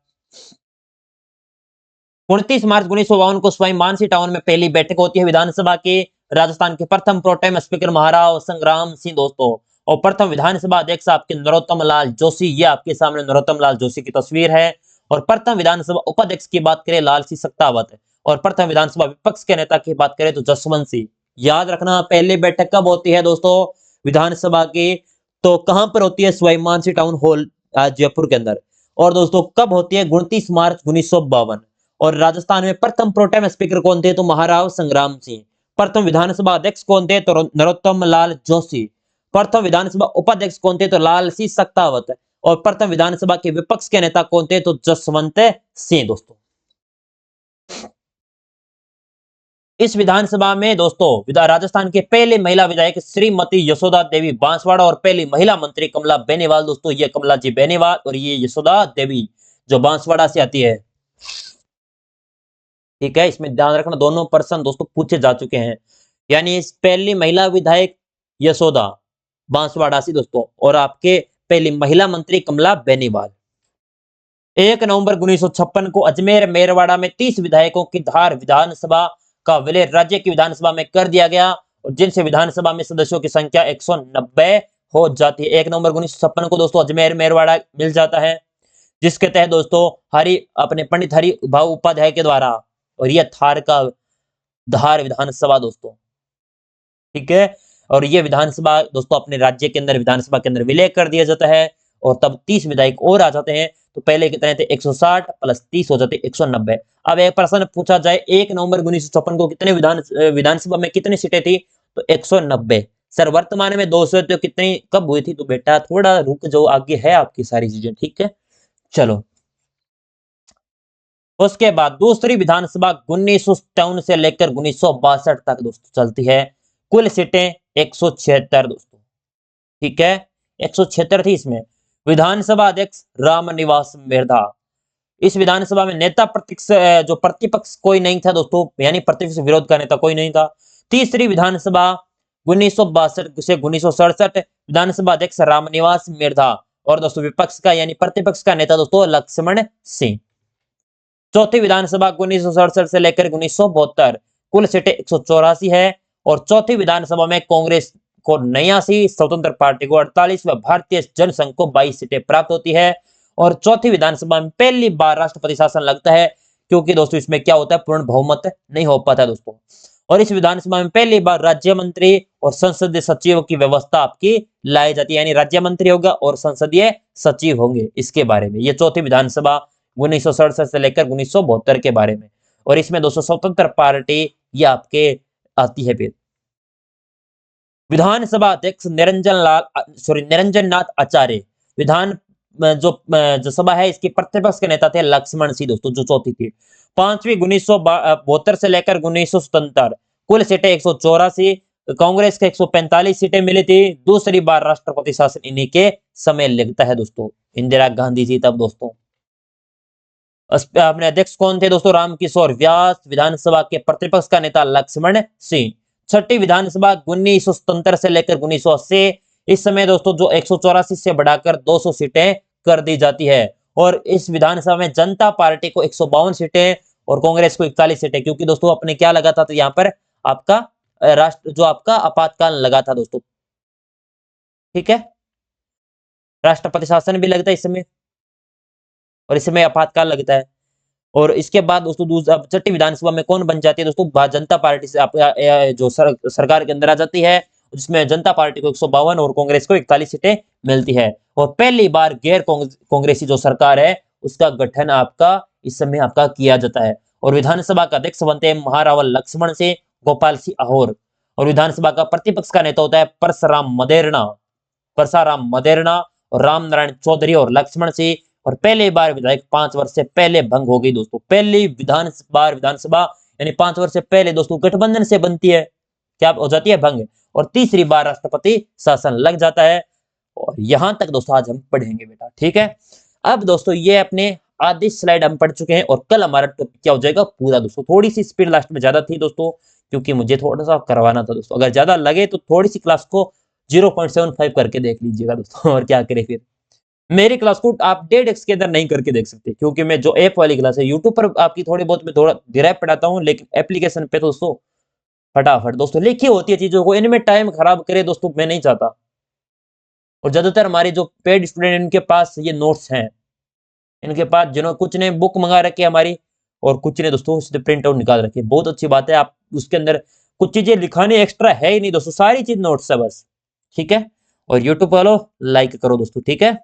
29 मार्च 1952 को स्वयं मानसी टाउन में पहली बैठक होती है विधानसभा की। राजस्थान के प्रथम प्रोटेम स्पीकर महाराव संग्राम सिंह दोस्तों, और प्रथम विधानसभा अध्यक्ष आपके नरोत्तम लाल जोशी। ये आपके सामने नरोत्तम लाल जोशी की तस्वीर है। और प्रथम विधानसभा उपाध्यक्ष की बात करें लाल सिंह सक्तावत। और प्रथम विधानसभा विपक्ष के नेता की बात करें तो जसवंत सिंह। याद रखना, पहली बैठक कब होती है दोस्तों विधानसभा की? तो कहां पर होती है? स्वयं मानसी टाउन हॉल जयपुर के अंदर। और दोस्तों कब होती है? 29 मार्च 1952। और राजस्थान में प्रथम प्रोटेम स्पीकर कौन थे? तो महाराव संग्राम सिंह। प्रथम विधानसभा अध्यक्ष कौन थे? तो नरोत्तम लाल जोशी। प्रथम विधानसभा उपाध्यक्ष कौन थे? तो लाल सिंह सक्तावत। और प्रथम विधानसभा के विपक्ष के नेता कौन थे? तो जसवंत सिंह दोस्तों। इस विधानसभा में दोस्तों राजस्थान के पहले महिला विधायक श्रीमती यशोदा देवी बांसवाड़ा और पहली महिला मंत्री कमला बेनीवाल दोस्तों। ये कमला जी बेनीवाल और ये यशोदा देवी जो बांसवाड़ा से आती है। ठीक है, इसमें ध्यान रखना दोनों पर्सन दोस्तों पूछे जा चुके हैं। यानी इस पहली महिला विधायक यशोदा बांसवाड़ा से दोस्तों, और आपके पहली महिला मंत्री कमला बेनीवाल। 1 नवंबर 1956 को अजमेर मेरवाड़ा में 30 विधायकों की धार विधानसभा का विलय राज्य की विधानसभा में कर दिया गया, और जिनसे विधानसभा में सदस्यों की संख्या 190 हो जाती है। 1 नवंबर 1956 को दोस्तों अजमेर मेरवाड़ा मिल जाता है, जिसके तहत दोस्तों अपने पंडित हरि भाऊ उपाध्याय के द्वारा, और यह धार विधानसभा दोस्तों। ठीक है, और ये विधानसभा दोस्तों अपने राज्य के अंदर विधानसभा के अंदर विलय कर दिया जाता है। और तब 30 विधायक और आ जाते हैं। तो पहले कितने थे? 160 प्लस 30 हो जाते 190। अब एक प्रश्न पूछा जाए, 1 नवंबर 1956 को कितने विधानसभा में कितनी सीटें थी? तो 190। सर वर्तमान में 200, तो कितनी कब हुई थी? तो बेटा थोड़ा रुक जाओ, आगे है आपकी सारी चीजें। ठीक है, चलो। उसके बाद दूसरी विधानसभा 1957 से लेकर 1962 तक दोस्तों चलती है। कुल सीटें 176 दोस्तों। ठीक है, 176 थी। इसमें विधानसभा अध्यक्ष रामनिवास मिर्धा। इस विधानसभा में नेता जो प्रतिपक्ष कोई नहीं था दोस्तों, यानी प्रतिपक्ष विरोध का नेता कोई नहीं था। तीसरी विधानसभा 1962 से 1967, विधानसभा अध्यक्ष रामनिवास मिर्धा। और दोस्तों विपक्ष का यानी प्रतिपक्ष का नेता दोस्तों लक्ष्मण सिंह। चौथी विधानसभा 1967 से लेकर 1972, कुल सीटें 184 है। और चौथी विधानसभा में कांग्रेस को 89, स्वतंत्र पार्टी को 48 व भारतीय जनसंघ को 22 सीटें प्राप्त होती है। और चौथी विधानसभा में पहली बार राष्ट्रपति शासन लगता है, क्योंकि दोस्तों इसमें क्या होता है? पूर्ण बहुमत नहीं हो पाता दोस्तों। और इस विधानसभा में पहली बार राज्य मंत्री और संसदीय सचिव की व्यवस्था आपकी लाई जाती है, यानी राज्य मंत्री होगा और संसदीय सचिव होंगे। इसके बारे में ये चौथी विधानसभा 1967 से लेकर 1972 के बारे में। और इसमें दोस्तों स्वतंत्र पार्टी ये आपके आती है। फिर विधानसभा अध्यक्ष निरंजन नाथ आचार्य। जो सभा है इसके प्रतिपक्ष के नेता थे लक्ष्मण सिंह दोस्तों, जो चौथी थी। पांचवी 1972 से लेकर 1977, कुल सीटें 184, कांग्रेस के 145 सीटें मिली थी। दूसरी बार राष्ट्रपति शासन इन्हीं के समय लगता है दोस्तों, इंदिरा गांधी जी तब दोस्तों। अपने अध्यक्ष कौन थे दोस्तों? रामकिशोर व्यास। विधानसभा के प्रतिपक्ष का नेता लक्ष्मण सिंह। छठी विधानसभा 1977 से लेकर 1980, इस समय दोस्तों जो 184 से बढ़ाकर 200 सीटें कर दी जाती है। और इस विधानसभा में जनता पार्टी को 152 सीटें और कांग्रेस को 41 सीटें, क्योंकि दोस्तों अपने क्या लगा था? तो यहाँ पर आपका आपका आपातकाल लगा था दोस्तों। ठीक है, राष्ट्रपति शासन भी लगता है इस समय, और इस समय आपातकाल लगता है। और इसके बाद दोस्तों छठी विधानसभा में कौन बन जाती है दोस्तों? जनता पार्टी से जो सरकार के अंदर आ जाती है, जिसमें जनता पार्टी को 152 और कांग्रेस को 41 सीटें मिलती है। और पहली बार गैर कांग्रेसी जो सरकार है उसका गठन आपका इस समय आपका किया जाता है। और विधानसभा का अध्यक्ष बनते हैं महारावल लक्ष्मण सिंह, गोपाल सिंह अहोर। और विधानसभा का प्रतिपक्ष का नेता होता है परसाराम मदेरणा और राम नारायण चौधरी और लक्ष्मण सिंह। और पहली बार विधायक 5 वर्ष से पहले भंग हो गई दोस्तों। पहली विधानसभा यानी 5 वर्ष से पहले दोस्तों गठबंधन से बनती है, क्या हो जाती है भंग। और तीसरी बार राष्ट्रपति शासन लग जाता है। और यहां तक दोस्तों आज हम पढ़ेंगे बेटा, ठीक है। अब दोस्तों ये अपने आधी स्लाइड हम पढ़ चुके हैं और कल हमारा टॉपिक क्या हो जाएगा पूरा दोस्तों। थोड़ी सी स्पीड लास्ट में ज्यादा थी दोस्तों, क्योंकि मुझे थोड़ा सा करवाना था दोस्तों। अगर ज्यादा लगे तो थोड़ी सी क्लास को 0.75 करके देख लीजिएगा दोस्तों। और क्या करें फिर, मेरी क्लास को आप 1.5x के अंदर नहीं करके देख सकते, क्योंकि मैं जो ऐप वाली क्लास है यूट्यूब पर आपकी थोड़ी बहुत मैं थोड़ा डिराइव पढ़ाता हूँ, लेकिन एप्लीकेशन पे तो दोस्तों फटाफट दोस्तों लिखी होती है चीजों को, इनमें टाइम खराब करे दोस्तों मैं नहीं चाहता। और ज्यादातर हमारे जो पेड स्टूडेंट इनके पास ये नोट्स हैं, इनके पास जिन्होंने कुछ ने बुक मंगा रखी है हमारी और कुछ ने दोस्तों उससे प्रिंट आउट निकाल रखी है। बहुत अच्छी बात है, आप उसके अंदर कुछ चीजें लिखाने एक्स्ट्रा है ही नहीं दोस्तों, सारी चीज नोट्स है बस, ठीक है। और यूट्यूब वालों लाइक करो दोस्तों, ठीक है।